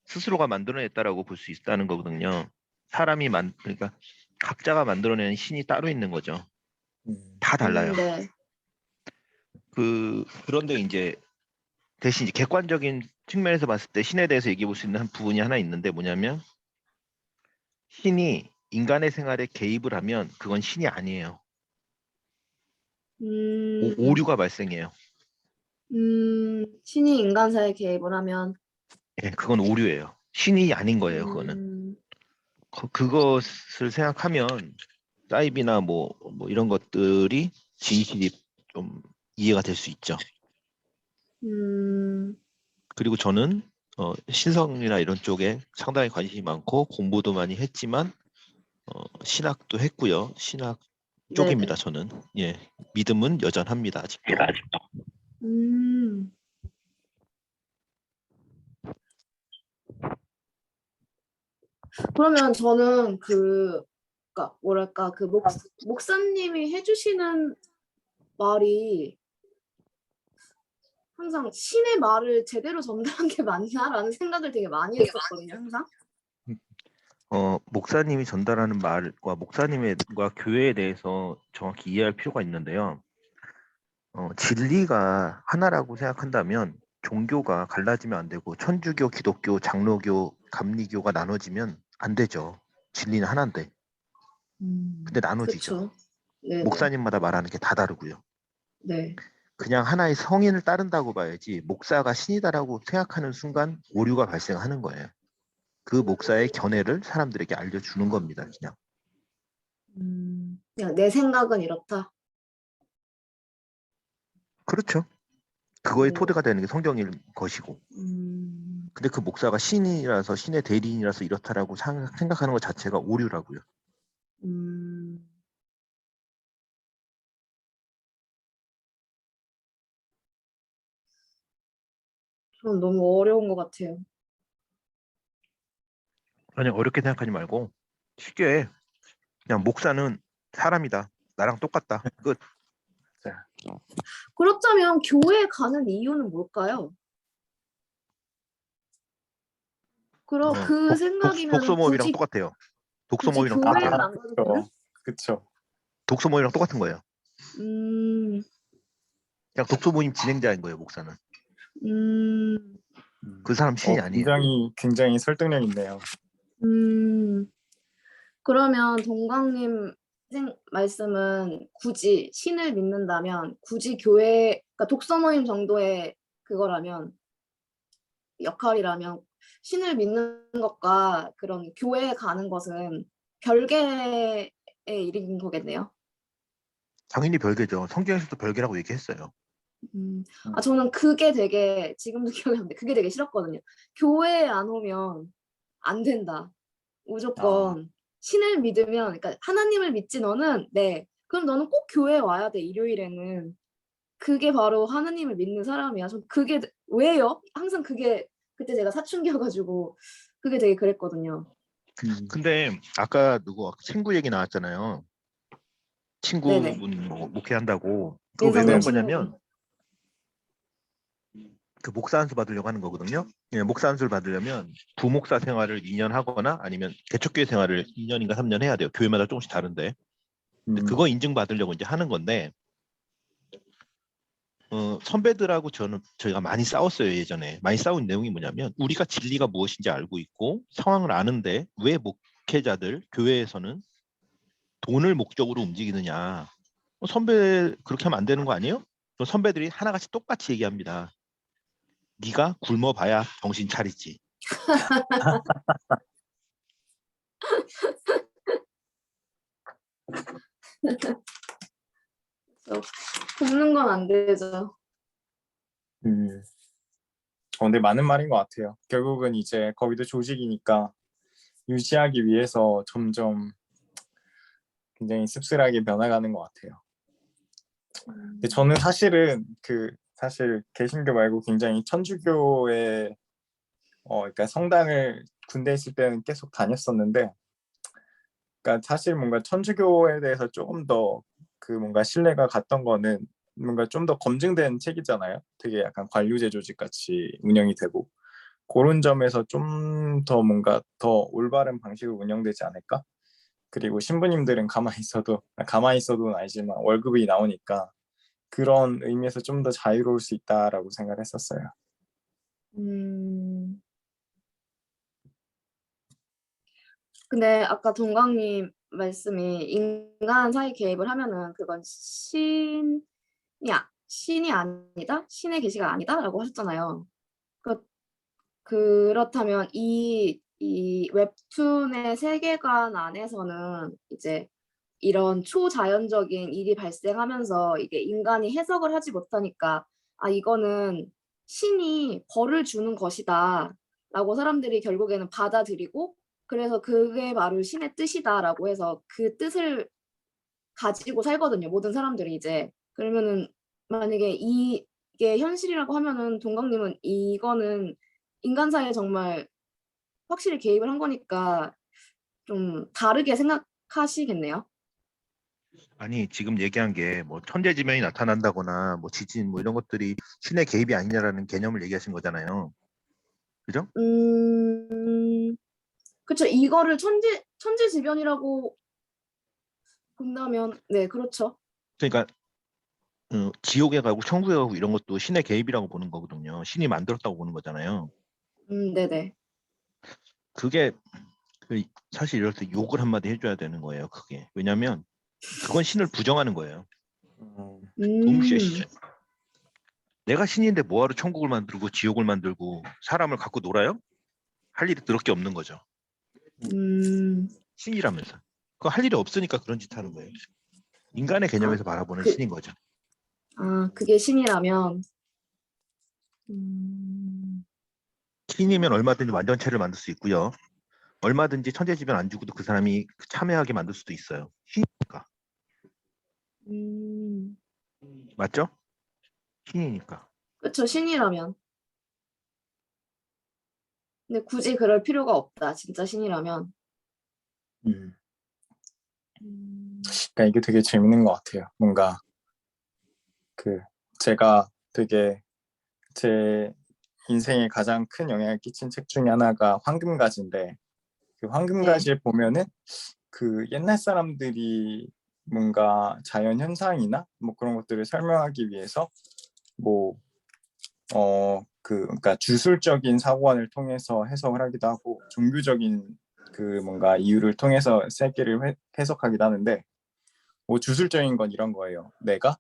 스스로가 만들어냈다라고 볼 수 있다는 거거든요. 그러니까 각자가 만들어낸 신이 따로 있는 거죠. 다 달라요. 네. 그런데 이제 대신 이제 객관적인 측면에서 봤을 때 신에 대해서 얘기해 볼 수 있는 한 부분이 하나 있는데 뭐냐면 신이 인간의 생활에 개입을 하면 그건 신이 아니에요. 오류가 발생해요. 신이 인간사에 개입을 하면 예, 그건 오류예요. 신이 아닌 거예요, 그거는. 그것을 생각하면 사이비나 뭐 이런 것들이 진실이 좀 이해가 될 수 있죠. 음, 그리고 저는 신성이나 이런 쪽에 상당히 관심이 많고 공부도 많이 했지만 신학도 했고요. 신학 쪽입니다. 네네. 저는 예 믿음은 여전합니다. 아직도. 음, 그러면 저는 그니까 뭐랄까 그 목사님이 해주시는 말이 항상 신의 말을 제대로 전달한 게 맞나라는 생각을 되게 많이 했었거든요, 항상. 목사님이 전달하는 말과 목사님과 교회에 대해서 정확히 이해할 필요가 있는데요. 진리가 하나라고 생각한다면 종교가 갈라지면 안 되고 천주교, 기독교, 장로교, 감리교가 나눠지면 안 되죠. 진리는 하나인데. 근데 나눠지죠. 그렇죠. 네네. 목사님마다 말하는 게 다 다르고요. 네. 그냥 하나의 성인을 따른다고 봐야지 목사가 신이다라고 생각하는 순간 오류가 발생하는 거예요. 그 목사의 견해를 사람들에게 알려주는 겁니다. 그냥. 그냥 내 생각은 이렇다. 그렇죠. 그거의 네. 토대가 되는 게 성경일 것이고. 근데 그 목사가 신이라서 신의 대리인이라서 이렇다라고 생각하는 것 자체가 오류라고요. 전 너무 어려운 것 같아요. 아니 어렵게 생각하지 말고 쉽게 그냥 목사는 사람이다. 나랑 똑같다. 끝. 그렇다면 교회 가는 이유는 뭘까요? 그럼 그 생각이면 독서모임이랑 똑같아요. 굳이 독서모임이랑 교회를 똑같아요. 안 가도 되나? 그쵸. 독서모임이랑 똑같은 거예요. 음, 그냥 독서모임 진행자인 거예요. 목사는. 그 사람 신이 아니에요. 굉장히 설득력 있네요. 그러면 동광님 말씀은 굳이 신을 믿는다면 굳이 교회, 그러니까 독서 모임 정도의 그거라면 역할이라면 신을 믿는 것과 그런 교회에 가는 것은 별개의 일인 거겠네요. 당연히 별개죠. 성경에서도 별개라고 얘기했어요. 저는 그게 되게 지금도 기억이 나는데 그게 되게 싫었거든요. 교회에 안 오면 안 된다. 무조건 신을 믿으면, 그러니까 하나님을 믿지 너는, 네. 그럼 너는 꼭 교회에 와야 돼, 일요일에는. 그게 바로 하나님을 믿는 사람이야. 전 그게 왜요? 항상 그게 그때 제가 사춘기여가지고 그게 되게 그랬거든요. 근데 아까 친구 얘기 나왔잖아요. 네네. 친구분 뭐 목회한다고. 그거 왜 민성님 그런 네네. 거냐면 그 목사 안수 받으려고 하는 거거든요. 예, 목사 안수를 받으려면 부목사 생활을 2년 하거나 아니면 개척교회 생활을 2년인가 3년 해야 돼요. 교회마다 조금씩 다른데. 근데 그거 인증받으려고 이제 하는 건데 선배들하고 저희가 많이 싸웠어요. 예전에. 많이 싸운 내용이 뭐냐면 우리가 진리가 무엇인지 알고 있고 상황을 아는데 왜 목회자들 교회에서는 돈을 목적으로 움직이느냐. 선배 그렇게 하면 안 되는 거 아니에요? 선배들이 하나같이 똑같이 얘기합니다. 네가 굶어봐야 정신 차리지. 굶는 건 안 되죠. 근데 맞는 말인 것 같아요. 결국은 이제 거기도 조직이니까 유지하기 위해서 점점 굉장히 씁쓸하게 변해가는 것 같아요. 근데 저는 사실은 사실 개신교 말고 굉장히 천주교에 그러니까 성당을 군대 있을 때는 계속 다녔었는데, 그러니까 사실 뭔가 천주교에 대해서 조금 더 뭔가 신뢰가 갔던 거는 뭔가 좀 더 검증된 책이잖아요. 되게 약간 관료제 조직 같이 운영이 되고 그런 점에서 좀 더 뭔가 더 올바른 방식으로 운영되지 않을까? 그리고 신부님들은 가만히 있어도는 아니지만 월급이 나오니까 그런 의미에서 좀 더 자유로울 수 있다라고 생각을 했었어요. 근데 아까 동광님 말씀이 인간 사이 개입을 하면은 그건 신이 아니다? 신의 계시가 아니다라고 하셨잖아요. 그렇다면 이 이 웹툰의 세계관 안에서는 이제 이런 초자연적인 일이 발생하면서 이게 인간이 해석을 하지 못하니까 아 이거는 신이 벌을 주는 것이다 라고 사람들이 결국에는 받아들이고 그래서 그게 바로 신의 뜻이다라고 해서 그 뜻을 가지고 살거든요. 모든 사람들이 이제 그러면은 만약에 이게 현실이라고 하면은 동강님은 이거는 인간사에 정말 확실히 개입을 한 거니까 좀 다르게 생각하시겠네요. 아니 지금 얘기한 게 뭐 천재지변이 나타난다거나 뭐 지진 뭐 이런 것들이 신의 개입이 아니냐라는 개념을 얘기하신 거잖아요. 그죠? 그쵸. 이거를 천재지변이라고 본다면 네, 그렇죠. 그러니까 지옥에 가고 천국에 가고 이런 것도 신의 개입이라고 보는 거거든요. 신이 만들었다고 보는 거잖아요. 네네. 그게 사실 이럴 때 욕을 한마디 해줘야 되는 거예요. 그게 왜냐하면 그건 신을 부정하는 거예요. 동시에 음, 내가 신인데 뭐하러 천국을 만들고 지옥을 만들고 사람을 갖고 놀아요? 할 일이 더럽게 없는 거죠. 음, 신이라면서. 그거 할 일이 없으니까 그런 짓 하는 거예요. 인간의 아, 개념에서 바라보는 그, 신인 거죠. 그게 신이라면, 음, 신이면 얼마든지 완전체를 만들 수 있고요. 얼마든지 천재지변 안 주고도 그 사람이 참여하게 만들 수도 있어요. 신이니까. 음, 맞죠? 신이니까. 그쵸, 신이라면. 근데 굳이 그럴 필요가 없다, 진짜 신이라면. 음. 음, 그러니까 이게 되게 재밌는 것 같아요. 뭔가 그 제가 되게 제 인생에 가장 큰 영향을 끼친 책 중에 하나가 황금가지인데 그 네. 황금가지에 보면은 그 옛날 사람들이 뭔가 자연 현상이나 뭐 그런 것들을 설명하기 위해서 뭐 그러니까 주술적인 사고관을 통해서 해석을 하기도 하고 종교적인 그 뭔가 이유를 통해서 세계를 해석하기도 하는데 뭐 주술적인 건 이런 거예요. 내가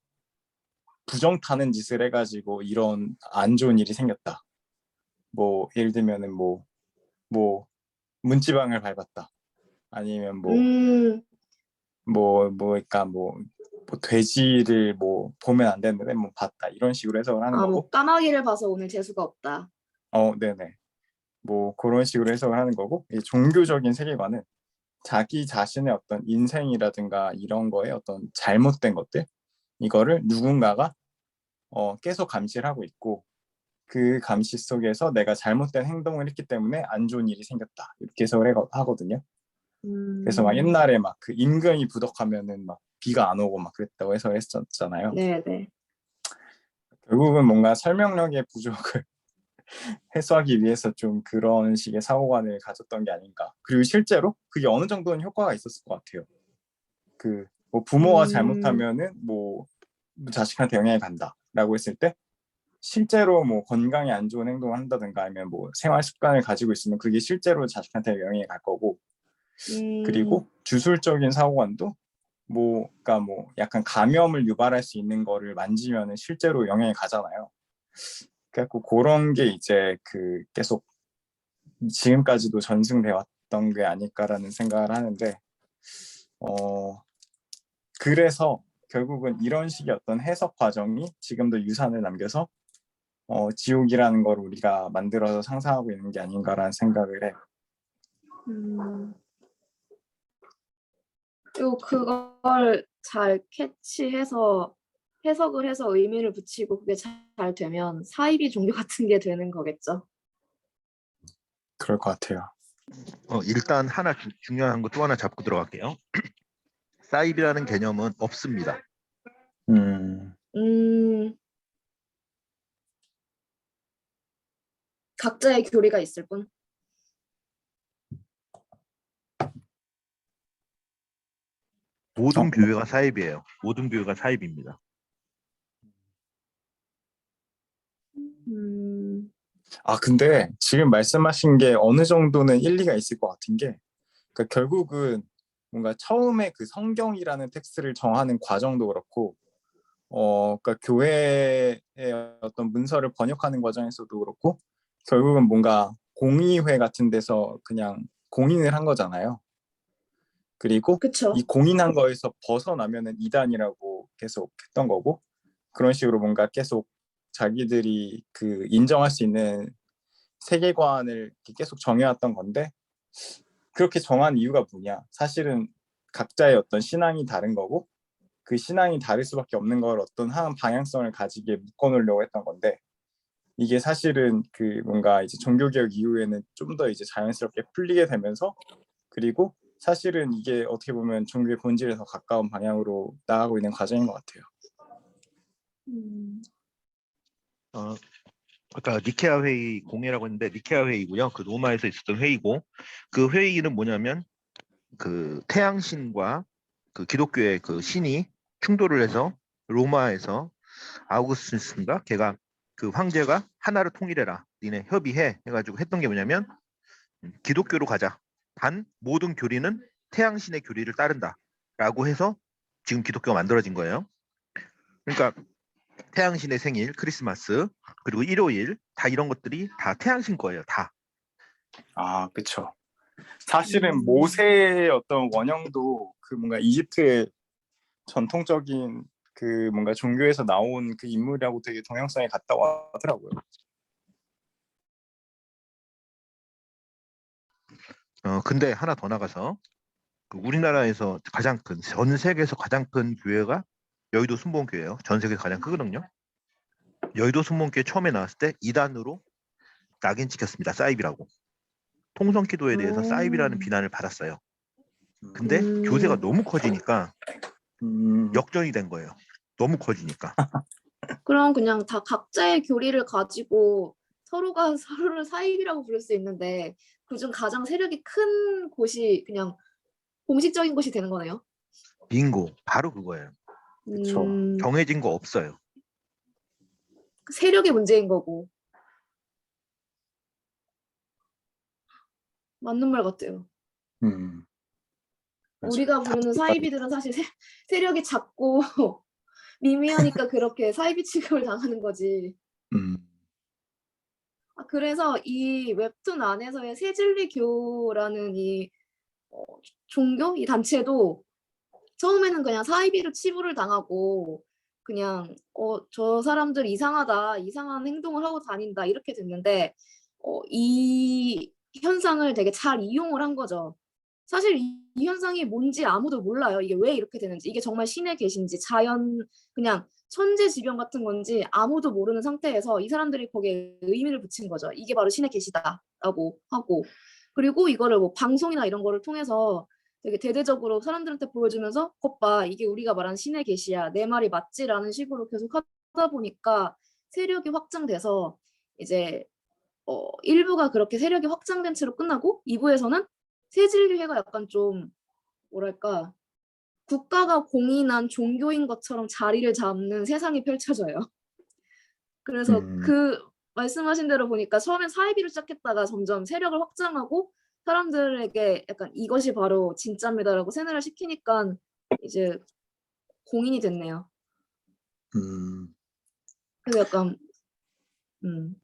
부정 타는 짓을 해가지고 이런 안 좋은 일이 생겼다. 뭐 예를 들면은 뭐 문지방을 밟았다. 아니면 음, 그러니까 뭐 돼지를 뭐 보면 안 되는데 뭐 봤다 이런 식으로 해석을 하는 뭐, 거고, 까마귀를 봐서 오늘 재수가 없다. 네네, 뭐 그런 식으로 해석을 하는 거고, 이 종교적인 세계관은 자기 자신의 어떤 인생이라든가 이런 거에 어떤 잘못된 것들 이거를 누군가가 계속 감시를 하고 있고 그 감시 속에서 내가 잘못된 행동을 했기 때문에 안 좋은 일이 생겼다 이렇게 해석을 하거든요. 그래서 막 음, 옛날에 막 그 임금이 부덕하면은 막 비가 안 오고 막 그랬다고 해석을 했었잖아요. 네네. 결국은 뭔가 설명력의 부족을 해소하기 위해서 좀 그런 식의 사고관을 가졌던 게 아닌가. 그리고 실제로 그게 어느 정도는 효과가 있었을 것 같아요. 그 뭐 부모가 음, 잘못하면은 뭐 자식한테 영향이 간다라고 했을 때 실제로 뭐 건강에 안 좋은 행동을 한다든가 아니면 뭐 생활 습관을 가지고 있으면 그게 실제로 자식한테 영향이 갈 거고, 음, 그리고 주술적인 사고관도 그러니까 뭐 약간 감염을 유발할 수 있는 거를 만지면은 실제로 영향이 가잖아요. 그래갖고 그런 게 이제 그 계속 지금까지도 전승돼 왔던 게 아닐까라는 생각을 하는데, 어 그래서 결국은 이런 식의 어떤 해석 과정이 지금도 유산을 남겨서 지옥이라는 걸 우리가 만들어서 상상하고 있는 게 아닌가라는 생각을 해요. 음. 그리고 그걸 잘 캐치해서 해석을 해서 의미를 붙이고 그게 잘 되면 사이비 종교 같은 게 되는 거겠죠. 그럴 것 같아요. 일단 하나 중요한 거 또 하나 잡고 들어갈게요. 사입이라는 개념은 없습니다. 음, 음, 각자의 교리가 있을 뿐. 어, 모든 교회가 사입이에요. 모든 교회가 사입입니다. 음, 근데 지금 말씀하신 게 어느 정도는 일리가 있을 것 같은 게, 그러니까 결국은 뭔가 처음에 그 성경이라는 텍스트를 정하는 과정도 그렇고, 그러니까 교회의 어떤 문서를 번역하는 과정에서도 그렇고, 결국은 뭔가 공의회 같은 데서 그냥 공인을 한 거잖아요. 그리고 그쵸. 이 공인한 거에서 벗어나면은 이단이라고 계속 했던 거고, 그런 식으로 뭔가 계속 자기들이 그 인정할 수 있는 세계관을 이렇게 계속 정해왔던 건데, 그렇게 정한 이유가 뭐냐? 사실은 각자의 어떤 신앙이 다른 거고, 그 신앙이 다를 수밖에 없는 걸 어떤 한 방향성을 가지게 묶어놓으려고 했던 건데, 이게 사실은 그 뭔가 이제 종교개혁 이후에는 좀 더 이제 자연스럽게 풀리게 되면서, 그리고 사실은 이게 어떻게 보면 종교의 본질에 더 가까운 방향으로 나아가고 있는 과정인 것 같아요. 음, 어, 아까 니케아 회의 공회라고 했는데 니케아 회의고요. 그 로마에서 있었던 회의고 그 회의는 뭐냐면 그 태양신과 그 기독교의 그 신이 충돌을 해서 로마에서 아우구스티누스인가 걔가 그 황제가 하나를 통일해라 니네 협의해 해가지고 했던 게 뭐냐면 기독교로 가자 단 모든 교리는 태양신의 교리를 따른다라고 해서 지금 기독교가 만들어진 거예요. 그러니까 태양신의 생일 크리스마스 그리고 일요일 다 이런 것들이 다 태양신 거예요. 다. 아, 그쵸. 사실은 음. 모세의 어떤 원형도 그 뭔가 이집트의 전통적인 그 뭔가 종교에서 나온 그 인물이라고 되게 동양성이 같다고 하더라고요. 근데 하나 더 나가서 그 우리나라에서 가장 큰 전 세계에서 가장 큰 교회가 여의도 순복음교회예요. 전 세계 가장 크거든요. 여의도 순복음교회 처음에 나왔을 때 이단으로 낙인 찍혔습니다. 사이비라고. 통성기도에 대해서 사이비라는 비난을 받았어요. 근데 교세가 너무 커지니까 역전이 된 거예요. 너무 커지니까. 그럼 그냥 다 각자의 교리를 가지고 서로가 서로를 사입이라고 부를 수 있는데 그중 가장 세력이 큰 곳이 그냥 공식적인 곳이 되는 거네요. 빙고. 바로 그거예요. 그쵸. 정해진 거 없어요. 세력의 문제인 거고. 맞는 말 같아요. 맞아요. 우리가 부르는 사이비들은 사실 세력이 작고 미미하니까 그렇게 사이비 취급을 당하는 거지. 그래서 이 웹툰 안에서의 새진리교라는 이 종교? 이 단체도 처음에는 그냥 사이비로 치부를 당하고 그냥 저 사람들 이상하다, 이상한 행동을 하고 다닌다 이렇게 됐는데 이 현상을 되게 잘 이용을 한 거죠. 사실 이 현상이 뭔지 아무도 몰라요. 이게 왜 이렇게 되는지, 이게 정말 신의 계신지 자연 그냥 천재지변 같은 건지 아무도 모르는 상태에서 이 사람들이 거기에 의미를 붙인 거죠. 이게 바로 신의 계시다라고 하고, 그리고 이거를 뭐 방송이나 이런 거를 통해서 되게 대대적으로 사람들한테 보여주면서 것 봐, 이게 우리가 말한 신의 계시야, 내 말이 맞지라는 식으로 계속 하다 보니까 세력이 확장돼서 이제 1부가 그렇게 세력이 확장된 채로 끝나고 2부에서는 새진리회가 약간 좀 뭐랄까 국가가 공인한 종교인 것처럼 자리를 잡는 세상이 펼쳐져요. 그래서 그 말씀하신 대로 보니까 처음엔 사이비로 시작했다가 점점 세력을 확장하고 사람들에게 약간 이것이 바로 진짜입니다라고 세뇌를 시키니까 이제 공인이 됐네요. 그래서 약간 근데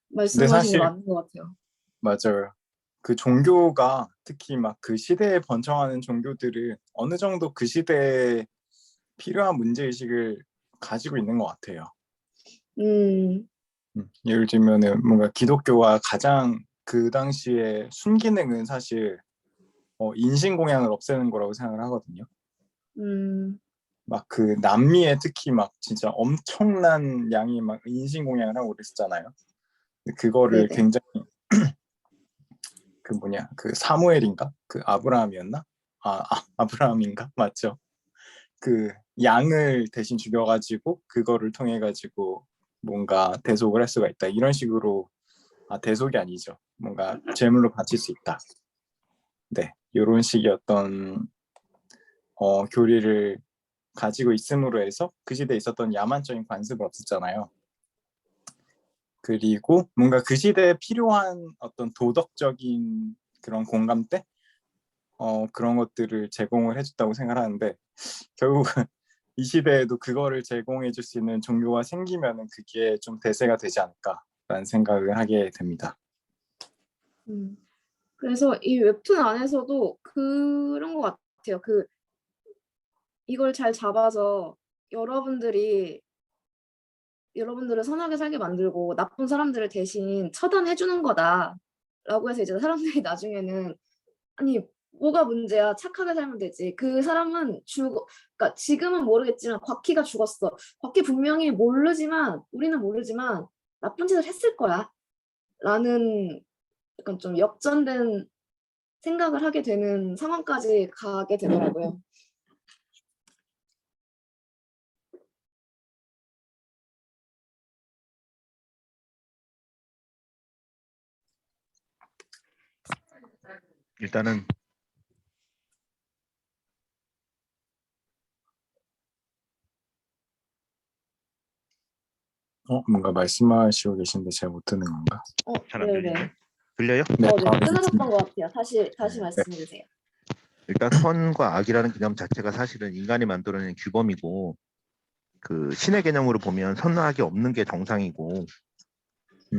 말씀하신 게 사실 맞는 것 같아요. 맞아요. 그 종교가 특히 막 그 시대에 번창하는 종교들은 어느 정도 그 시대에 필요한 문제의식을 가지고 있는 것 같아요. 예를 들면은 뭔가 기독교가 가장 그 당시에 순기능은 사실 인신공양을 없애는 거라고 생각을 하거든요. 막 그 남미에 특히 막 진짜 엄청난 양이 막 인신공양을 하고 그랬었잖아요. 그거를 네네. 굉장히 그 뭐냐 그 사무엘인가 그 아브라함이었나 아브라함인가 맞죠? 그 양을 대신 죽여가지고 그거를 통해 가지고 뭔가 대속을 할 수가 있다 이런 식으로 대속이 아니죠. 뭔가 제물로 바칠 수 있다. 네, 이런 식의 어떤 교리를 가지고 있음으로 해서 그 시대에 있었던 야만적인 관습은 없었잖아요. 그리고 뭔가 그 시대에 필요한 어떤 도덕적인 그런 공감대 그런 것들을 제공을 해줬다고 생각하는데 결국은 이 시대에도 그거를 제공해 줄 수 있는 종교가 생기면은 그게 좀 대세가 되지 않을까 라는 생각을 하게 됩니다. 그래서 이 웹툰 안에서도 그런 것 같아요. 이걸 잘 잡아서 여러분들을 선하게 살게 만들고 나쁜 사람들을 대신 처단해 주는 거다라고 해서 이제 사람들이 나중에는 아니 뭐가 문제야 착하게 살면 되지 그 사람은 그러니까 지금은 모르겠지만 곽희가 죽었어. 곽희 분명히 우리는 모르지만 나쁜 짓을 했을 거야 라는 약간 좀 역전된 생각을 하게 되는 상황까지 가게 되더라고요. 일단은 뭔가 말씀하시고 계신데 잘 못 듣는 건가? 잘 안 들리네. 네네. 들려요? 네. 네. 끊어졌던 것 같아요. 다시 말씀해 주세요. 일단 선과 악이라는 개념 자체가 사실은 인간이 만들어낸 규범이고 그 신의 개념으로 보면 선과 악이 없는 게 정상이고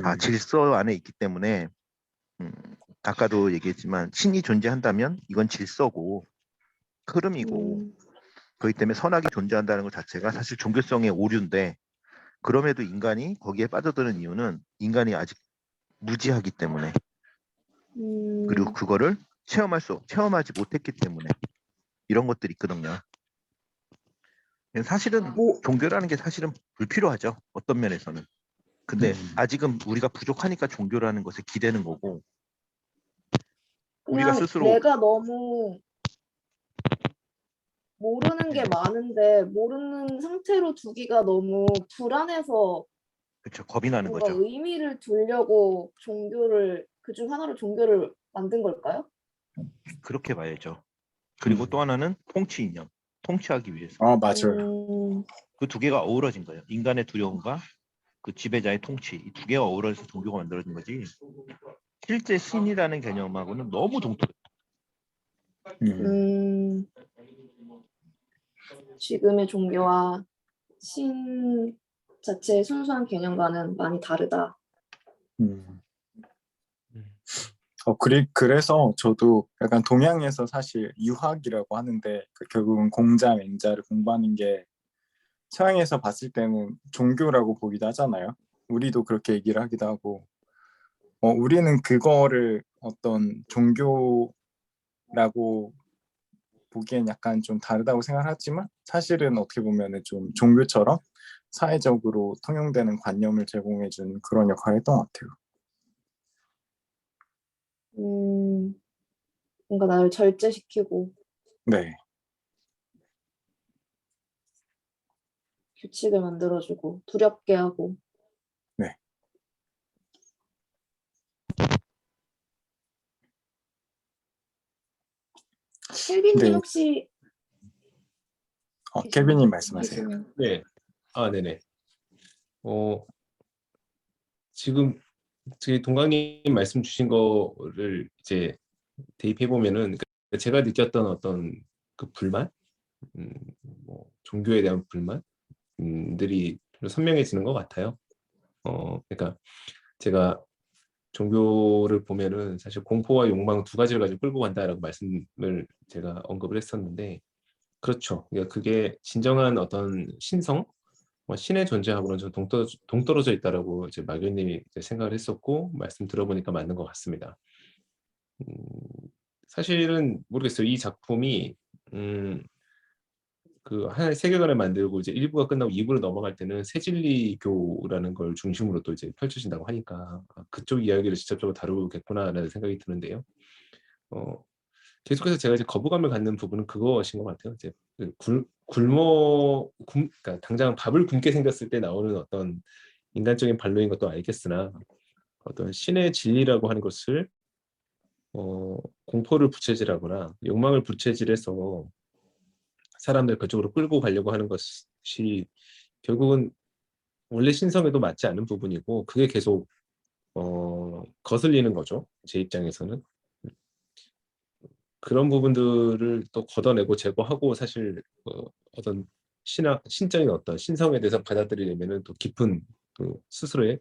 다 질서 안에 있기 때문에 아까도 얘기했지만 신이 존재한다면 이건 질서고 흐름이고 그렇기 때문에 선악이 존재한다는 것 자체가 사실 종교성의 오류인데 그럼에도 인간이 거기에 빠져드는 이유는 인간이 아직 무지하기 때문에 그리고 그거를 체험하지 못했기 때문에 이런 것들이 있거든요. 사실은 종교라는 게 사실은 불필요하죠. 어떤 면에서는. 근데 아직은 우리가 부족하니까 종교라는 것에 기대는 거고 우리가 그냥 스스로 내가 너무 모르는 게 많은데 모르는 상태로 두기가 너무 불안해서 그쵸, 겁이 나는 뭔가 거죠. 의미를 두려고 그중 하나로 종교를 만든 걸까요? 그렇게 봐야죠. 그리고 또 하나는 통치 이념, 통치하기 위해서. 맞아요. 그 두 개가 어우러진 거예요. 인간의 두려움과 그 지배자의 통치, 이 두 개가 어우러져서 종교가 만들어진 거지. 실제 신이라는 개념하고는 너무 동떨어져. 지금의 종교와 신 자체의 순수한 개념과는 많이 다르다. 그래서 저도 약간 동양에서 사실 유학이라고 하는데 결국은 공자, 맹자를 공부하는 게 서양에서 봤을 때는 종교라고 보기도 하잖아요. 우리도 그렇게 얘기를 하기도 하고 우리는 그거를 어떤 종교라고 보기엔 약간 좀 다르다고 생각하지만 사실은 어떻게 보면은 좀 종교처럼 사회적으로 통용되는 관념을 제공해준 그런 역할을 했던 것 같아요. 뭔가 나를 절제시키고 네. 규칙을 만들어주고 두렵게 하고. 네. 켈빈님 혹시 켈빈님 말씀하세요. 네. 네네. 지금 제 동강님 말씀 주신 거를 이제 대입해 보면은 제가 느꼈던 어떤 그 불만, 뭐 종교에 대한 불만들이 선명해지는 것 같아요. 그러니까 제가 종교를 보면은 사실 공포와 욕망 두 가지를 가지고 끌고 간다라고 말씀을 제가 언급을 했었는데, 그렇죠. 그러니까 그게 진정한 어떤 신성, 신의 존재하고는 좀 동떨어져 있다라고 이제 막연히 이제 생각을 했었고 말씀 들어보니까 맞는 것 같습니다. 사실은 모르겠어요. 이 작품이 그 하나의 세계관을 만들고 이제 1부가 끝나고 2부로 넘어갈 때는 새진리교라는 걸 중심으로 또 이제 펼쳐진다고 하니까 그쪽 이야기를 직접적으로 다루겠구나라는 생각이 드는데요. 계속해서 제가 이제 거부감을 갖는 부분은 그것인 것 같아요. 이제 그러니까 당장 밥을 굶게 생겼을 때 나오는 어떤 인간적인 반론인 것도 알겠으나 어떤 신의 진리라고 하는 것을 공포를 부채질하거나 욕망을 부채질해서 사람들 그쪽으로 끌고 가려고 하는 것이 결국은 원래 신성에도 맞지 않는 부분이고 그게 계속 거슬리는 거죠. 제 입장에서는. 그런 부분들을 또 걷어내고 제거하고 사실 어떤 신적인 어떤 신성에 대해서 받아들이려면은 또 깊은 그 스스로의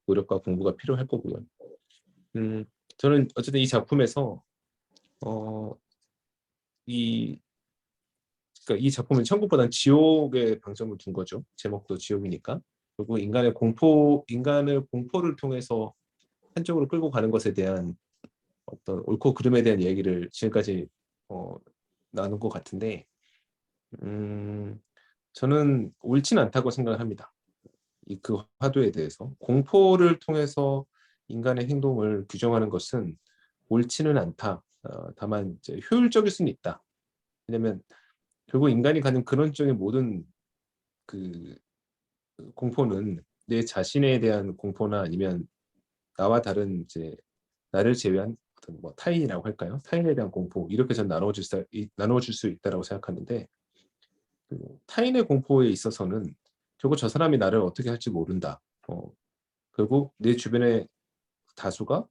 노력과 공부가 필요할 거고요. 저는 어쨌든 이 작품에서 그러니까 이 작품은 천국보다는 지옥에 방점을 둔 거죠. 제목도 지옥이니까. 그리고 인간을 공포를 통해서 한쪽으로 끌고 가는 것에 대한 어떤 옳고 그름에 대한 얘기를 지금까지 나눈 것 같은데, 저는 옳진 않다고 생각을 합니다. 그 화두에 대해서 공포를 통해서 인간의 행동을 규정하는 것은 옳지는 않다. 다만 이제 효율적일 수는 있다. 왜냐하면 결국 인간이 가는 근원적인 모든 그 공포는 내 자신에 대한 공포나 아니면 나와 다른 이제 나를 제외한 어떤 뭐 타인이라고 할까요? 타인에 대한 공포 이렇게 전 나눠줄 수 있다라고 생각하는데, 그 타인의 공포에 있어서는 결국 저 사람이 나를 어떻게 할지 모른다. 결국 내 주변의 다수가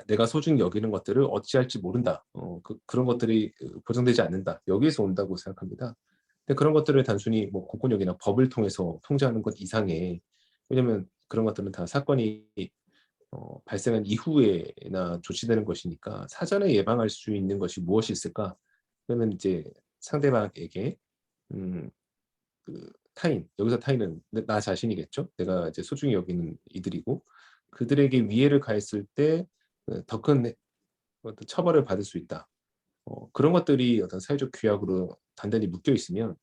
내가 소중히 여기는 것들을 어찌할지 모른다. 그런 것들이 보장되지 않는다. 여기에서 온다고 생각합니다. 근데 그런 것들을 단순히 뭐 공권력이나 법을 통해서 통제하는 것 이상에, 왜냐면 그런 것들은 다 사건이 발생한 이후에나 조치되는 것이니까 사전에 예방할 수 있는 것이 무엇이 있을까? 그러면 이제 상대방에게 그 타인, 여기서 타인은 나 자신이겠죠. 내가 이제 소중히 여기는 이들이고 그들에게 위해를 가했을 때 더 큰 어떤 처벌을 받을 수 있다. 그런 것들이 어떤 사회적 규약으로 단단히 묶여 있으면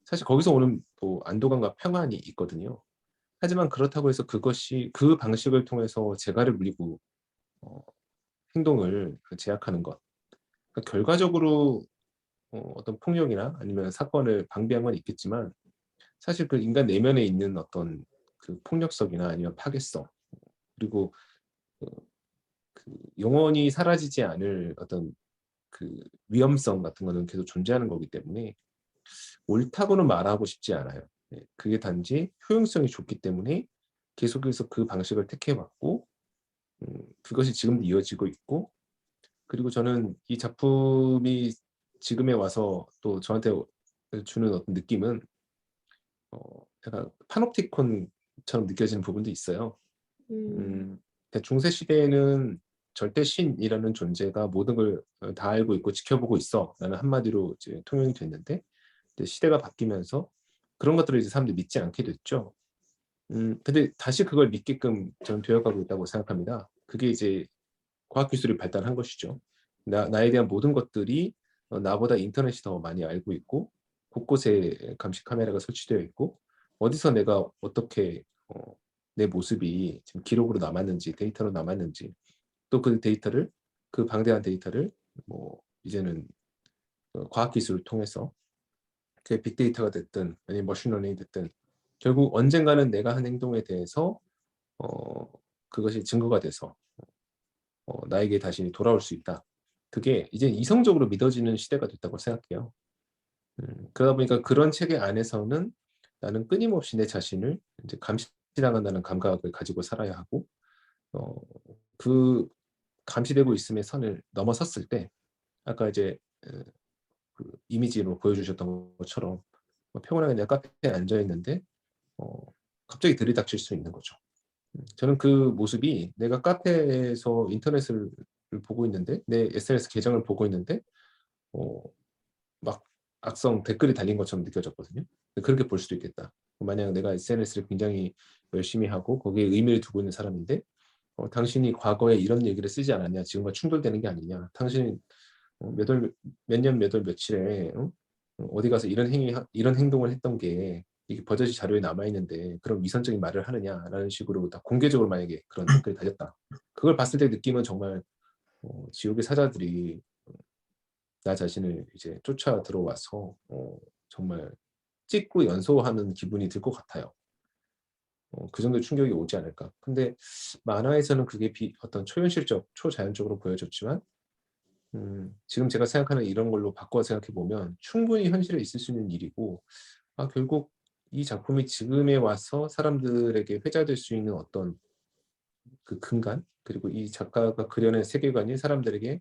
사실 거기서 오는 또 안도감과 평안이 있거든요. 하지만 그렇다고 해서 그것이 그 방식을 통해서 재갈을 물리고 행동을 제약하는 것. 그러니까 결과적으로 어떤 폭력이나 아니면 사건을 방비한 건 있겠지만 사실 그 인간 내면에 있는 어떤 그 폭력성이나 아니면 파괴성, 그리고 그 영원히 사라지지 않을 어떤 그 위험성 같은 거는 계속 존재하는 거기 때문에 옳다고는 말하고 싶지 않아요. 그게 단지 효용성이 좋기 때문에 계속해서 그 방식을 택해왔고, 그것이 지금도 이어지고 있고, 그리고 저는 이 작품이 지금에 와서 또 저한테 주는 어떤 느낌은 약간 파놉티콘처럼 느껴지는 부분도 있어요. 그러니까 중세 시대에는 절대 신이라는 존재가 모든 걸 다 알고 있고 지켜보고 있어라는 한마디로 이제 통용이 됐는데, 이제 시대가 바뀌면서 그런 것들을 이제 사람들이 믿지 않게 됐죠. 근데 다시 그걸 믿게끔 저는 되어가고 있다고 생각합니다. 그게 이제 과학기술이 발달한 것이죠. 나에 대한 모든 것들이 나보다 인터넷이 더 많이 알고 있고, 곳곳에 감시 카메라가 설치되어 있고, 어디서 내가 어떻게 내 모습이 지금 기록으로 남았는지, 데이터로 남았는지, 또 그 방대한 데이터를 뭐 이제는 과학기술을 통해서 그게 빅데이터가 됐든 아니면 머신러닝이 됐든 결국 언젠가는 내가 한 행동에 대해서 그것이 증거가 돼서 나에게 다시 돌아올 수 있다. 그게 이제 이성적으로 믿어지는 시대가 됐다고 생각해요. 그러다 보니까 그런 체계 안에서는 나는 끊임없이 내 자신을 이제 감시당한다는 감각을 가지고 살아야 하고, 그 감시되고 있음의 선을 넘어섰을 때 아까 이제 그 이미지로 보여주셨던 것처럼 평온하게 내가 카페에 앉아 있는데 갑자기 들이닥칠 수 있는 거죠. 저는 그 모습이 내가 카페에서 인터넷을 보고 있는데 내 SNS 계정을 보고 있는데 막 악성 댓글이 달린 것처럼 느껴졌거든요. 그렇게 볼 수도 있겠다. 만약 내가 SNS를 굉장히 열심히 하고 거기에 의미를 두고 있는 사람인데 당신이 과거에 이런 얘기를 쓰지 않았냐, 지금과 충돌되는 게 아니냐, 당신이 몇 년 몇 월 며칠에 어디 가서 이런 행동을 했던 게 이게 버젓이 자료에 남아 있는데 그런 위선적인 말을 하느냐라는 식으로 다 공개적으로 만약에 그런 댓글이 달렸다. 그걸 봤을 때 느낌은 정말 지옥의 사자들이 나 자신을 이제 쫓아 들어와서 정말 찍고 연소하는 기분이 들 것 같아요. 그 정도 충격이 오지 않을까. 근데 만화에서는 그게 어떤 초현실적, 초자연적으로 보여졌지만 지금 제가 생각하는 이런 걸로 바꿔 생각해 보면 충분히 현실에 있을 수 있는 일이고, 결국 이 작품이 지금에 와서 사람들에게 회자될 수 있는 어떤 그 근간, 그리고 이 작가가 그려낸 세계관이 사람들에게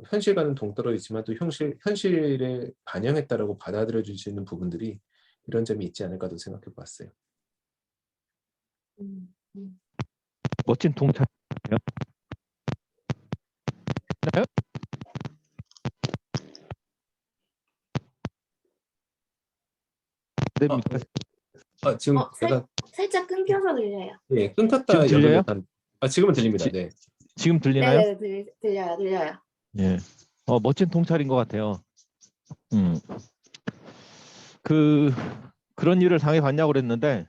현실과는 동떨어지지만 또 현실에 반영했다라고 받아들여질 수 있는 부분들이 이런 점이 있지 않을까도 생각해 봤어요. 멋진 동찰이요. 나요? 됩니까? 지금 살, 제가 살짝 끊겨서 들려요. 예, 끊겼다 지금 들려요? 연락을 한 지금은 들립니다. 지- 네. 지금 들리나요? 네네 들려요. 예. 멋진 통찰인 것 같아요. 그 그런 일을 당해봤냐고 그랬는데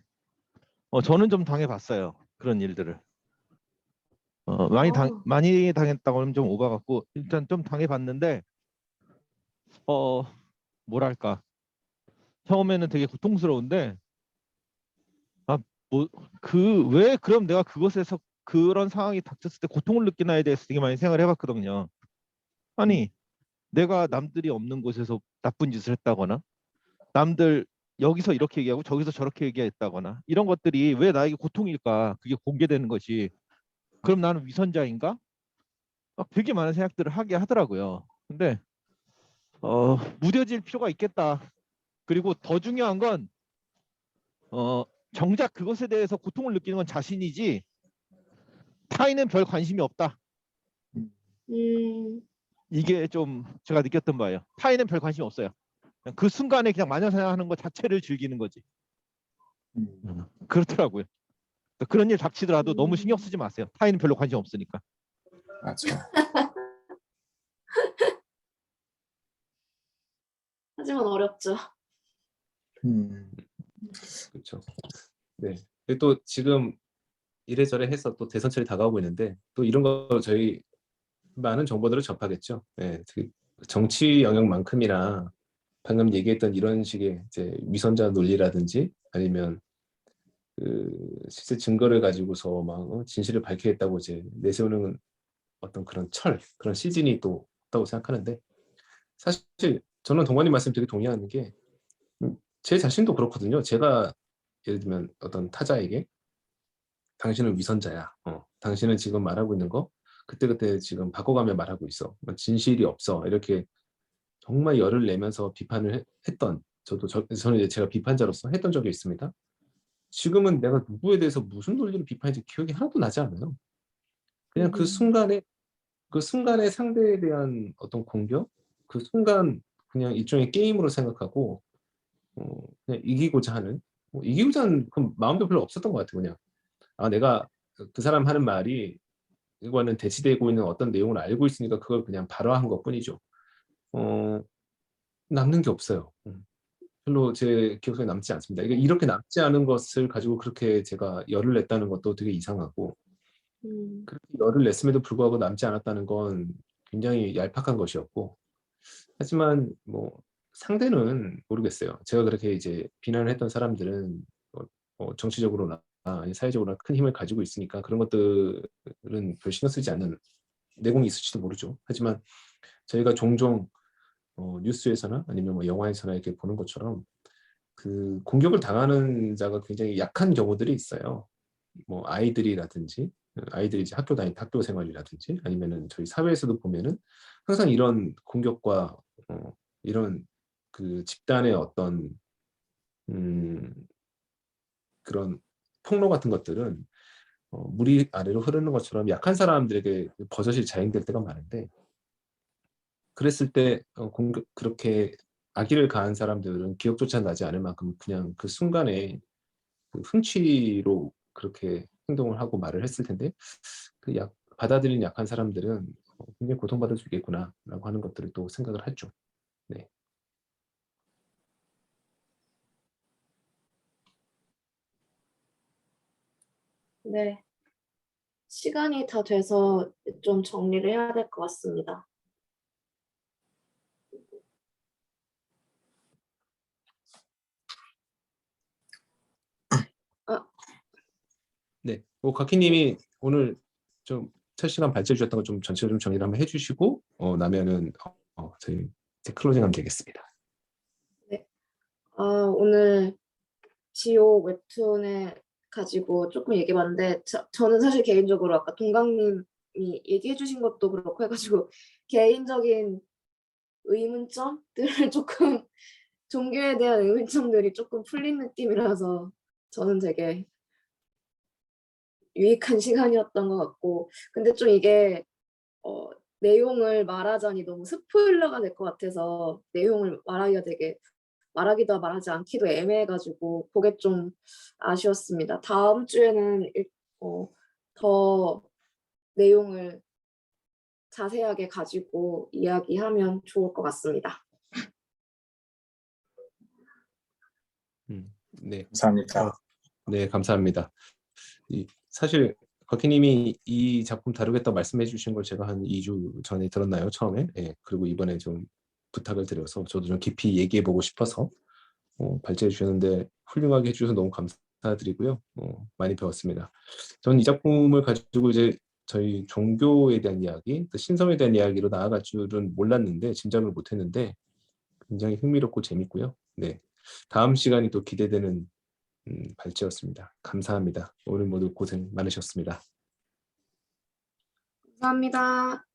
저는 좀 당해봤어요. 그런 일들을. 많이 당했다고 하면 좀 오바 같고 일단 좀 당해봤는데 뭐랄까 처음에는 되게 고통스러운데 왜 그럼 내가 그것에서 그런 상황이 닥쳤을 때 고통을 느끼나에 대해서 되게 많이 생각을 해봤거든요. 아니 내가 남들이 없는 곳에서 나쁜 짓을 했다거나 남들 여기서 이렇게 얘기하고 저기서 저렇게 얘기했다거나 이런 것들이 왜 나에게 고통일까? 그게 공개되는 것이 그럼 나는 위선자인가? 막 되게 많은 생각들을 하게 하더라고요. 근데 무뎌질 필요가 있겠다. 그리고 더 중요한 건 정작 그것에 대해서 고통을 느끼는 건 자신이지 타인은 별 관심이 없다. 음, 이게 좀 제가 느꼈던 바예요. 타인은 별 관심 없어요. 그냥 그 순간에 그냥 마녀사냥하는 것 자체를 즐기는 거지. 그렇더라고요. 그런 일 닥치더라도 너무 신경 쓰지 마세요. 타인은 별로 관심 없으니까. 맞아. 하지만 어렵죠. 그렇죠. 네. 근데 또 지금 이래저래 해서 또 대선철이 다가오고 있는데 또 이런 거 저희 많은 정보들을 접하겠죠. 네. 특히 정치 영역만큼이나 방금 얘기했던 이런 식의 이제 위선자 논리라든지 아니면 실제 증거를 가지고서 막 진실을 밝히겠다고 이제 내세우는 어떤 그런 그런 시즌이 또 있다고 생각하는데 사실 저는 동관님 말씀 되게 동의하는 게 제 자신도 그렇거든요. 제가 예를 들면 어떤 타자에게 당신은 위선자야. 당신은 지금 말하고 있는 거 그때그때 지금 바꿔가며 말하고 있어. 진실이 없어. 이렇게 정말 열을 내면서 비판을 했던 저는 이제 제가 비판자로서 했던 적이 있습니다. 지금은 내가 누구에 대해서 무슨 논리로 비판했는지 기억이 하나도 나지 않아요. 그냥 그 순간의 상대에 대한 어떤 공격, 그 순간 그냥 일종의 게임으로 생각하고 그냥 이기고자 하는 이기고자 하는 그 마음도 별로 없었던 것 같아요. 그냥 내가 그 사람 하는 말이 이거는 대치되고 있는 어떤 내용을 알고 있으니까 그걸 그냥 발화한 것뿐이죠. 남는 게 없어요. 별로 제 기억에 남지 않습니다. 이렇게 남지 않은 것을 가지고 그렇게 제가 열을 냈다는 것도 되게 이상하고 그렇게 열을 냈음에도 불구하고 남지 않았다는 건 굉장히 얄팍한 것이었고 하지만 뭐 상대는 모르겠어요. 제가 그렇게 이제 비난을 했던 사람들은 정치적으로나 아니 사회적으로나 큰 힘을 가지고 있으니까 그런 것들은 별 신경 쓰지 않는 내공이 있을지도 모르죠. 하지만 저희가 종종 뉴스에서나 아니면 뭐 영화에서나 이렇게 보는 것처럼 그 공격을 당하는 자가 굉장히 약한 경우들이 있어요. 뭐 아이들이 이제 학교 생활이라든지 아니면은 저희 사회에서도 보면은 항상 이런 공격과 이런 그 집단의 어떤 음, 그런 폭로 같은 것들은 물이 아래로 흐르는 것처럼 약한 사람들에게 버젓이 자행될 때가 많은데 그랬을 때 그렇게 악의를 가한 사람들은 기억조차 나지 않을 만큼 그냥 그 순간에 그 흥취로 그렇게 행동을 하고 말을 했을 텐데 받아들인 약한 사람들은 굉장히 고통받을 수 있겠구나라고 하는 것들을 또 생각을 했죠. 네. 네. 시간이 다 돼서 좀 정리를 해야 될 것 같습니다. 네. 가키님이 오늘 좀 첫 시간 발제해 주셨던 거 좀 전체적으로 좀 정리를 한번 해주시고 나면은 저희 이제 클로징하면 되겠습니다. 네. 오늘 지옥 웹툰에 가지고 조금 얘기해봤는데 저는 사실 개인적으로 아까 동강님이 얘기해주신 것도 그렇고 해가지고 개인적인 의문점들을 조금 종교에 대한 의문점들이 조금 풀린 느낌이라서 저는 되게 유익한 시간이었던 것 같고, 근데 좀 이게 내용을 말하자니 너무 스포일러가 될 것 같아서 내용을 말하기가 되게 말하기도 말하지 않기도 애매해가지고 그게 좀 아쉬웠습니다. 다음 주에는 더 내용을 자세하게 가지고 이야기하면 좋을 것 같습니다. 네. 감사합니다. 네, 감사합니다. 사실 곽희님이 이 작품 다루겠다고 말씀해 주신 걸 제가 한 2주 전에 들었나요, 처음에? 예, 그리고 이번에 좀 부탁을 드려서 저도 좀 깊이 얘기해 보고 싶어서 발제해 주셨는데 훌륭하게 해주셔서 너무 감사드리고요. 많이 배웠습니다. 저는 이 작품을 가지고 이제 저희 종교에 대한 이야기, 또 신성에 대한 이야기로 나아갈 줄은 몰랐는데, 짐작을 못했는데 굉장히 흥미롭고 재밌고요. 네, 다음 시간이 또 기대되는 발제였습니다. 감사합니다. 오늘 모두 고생 많으셨습니다. 감사합니다.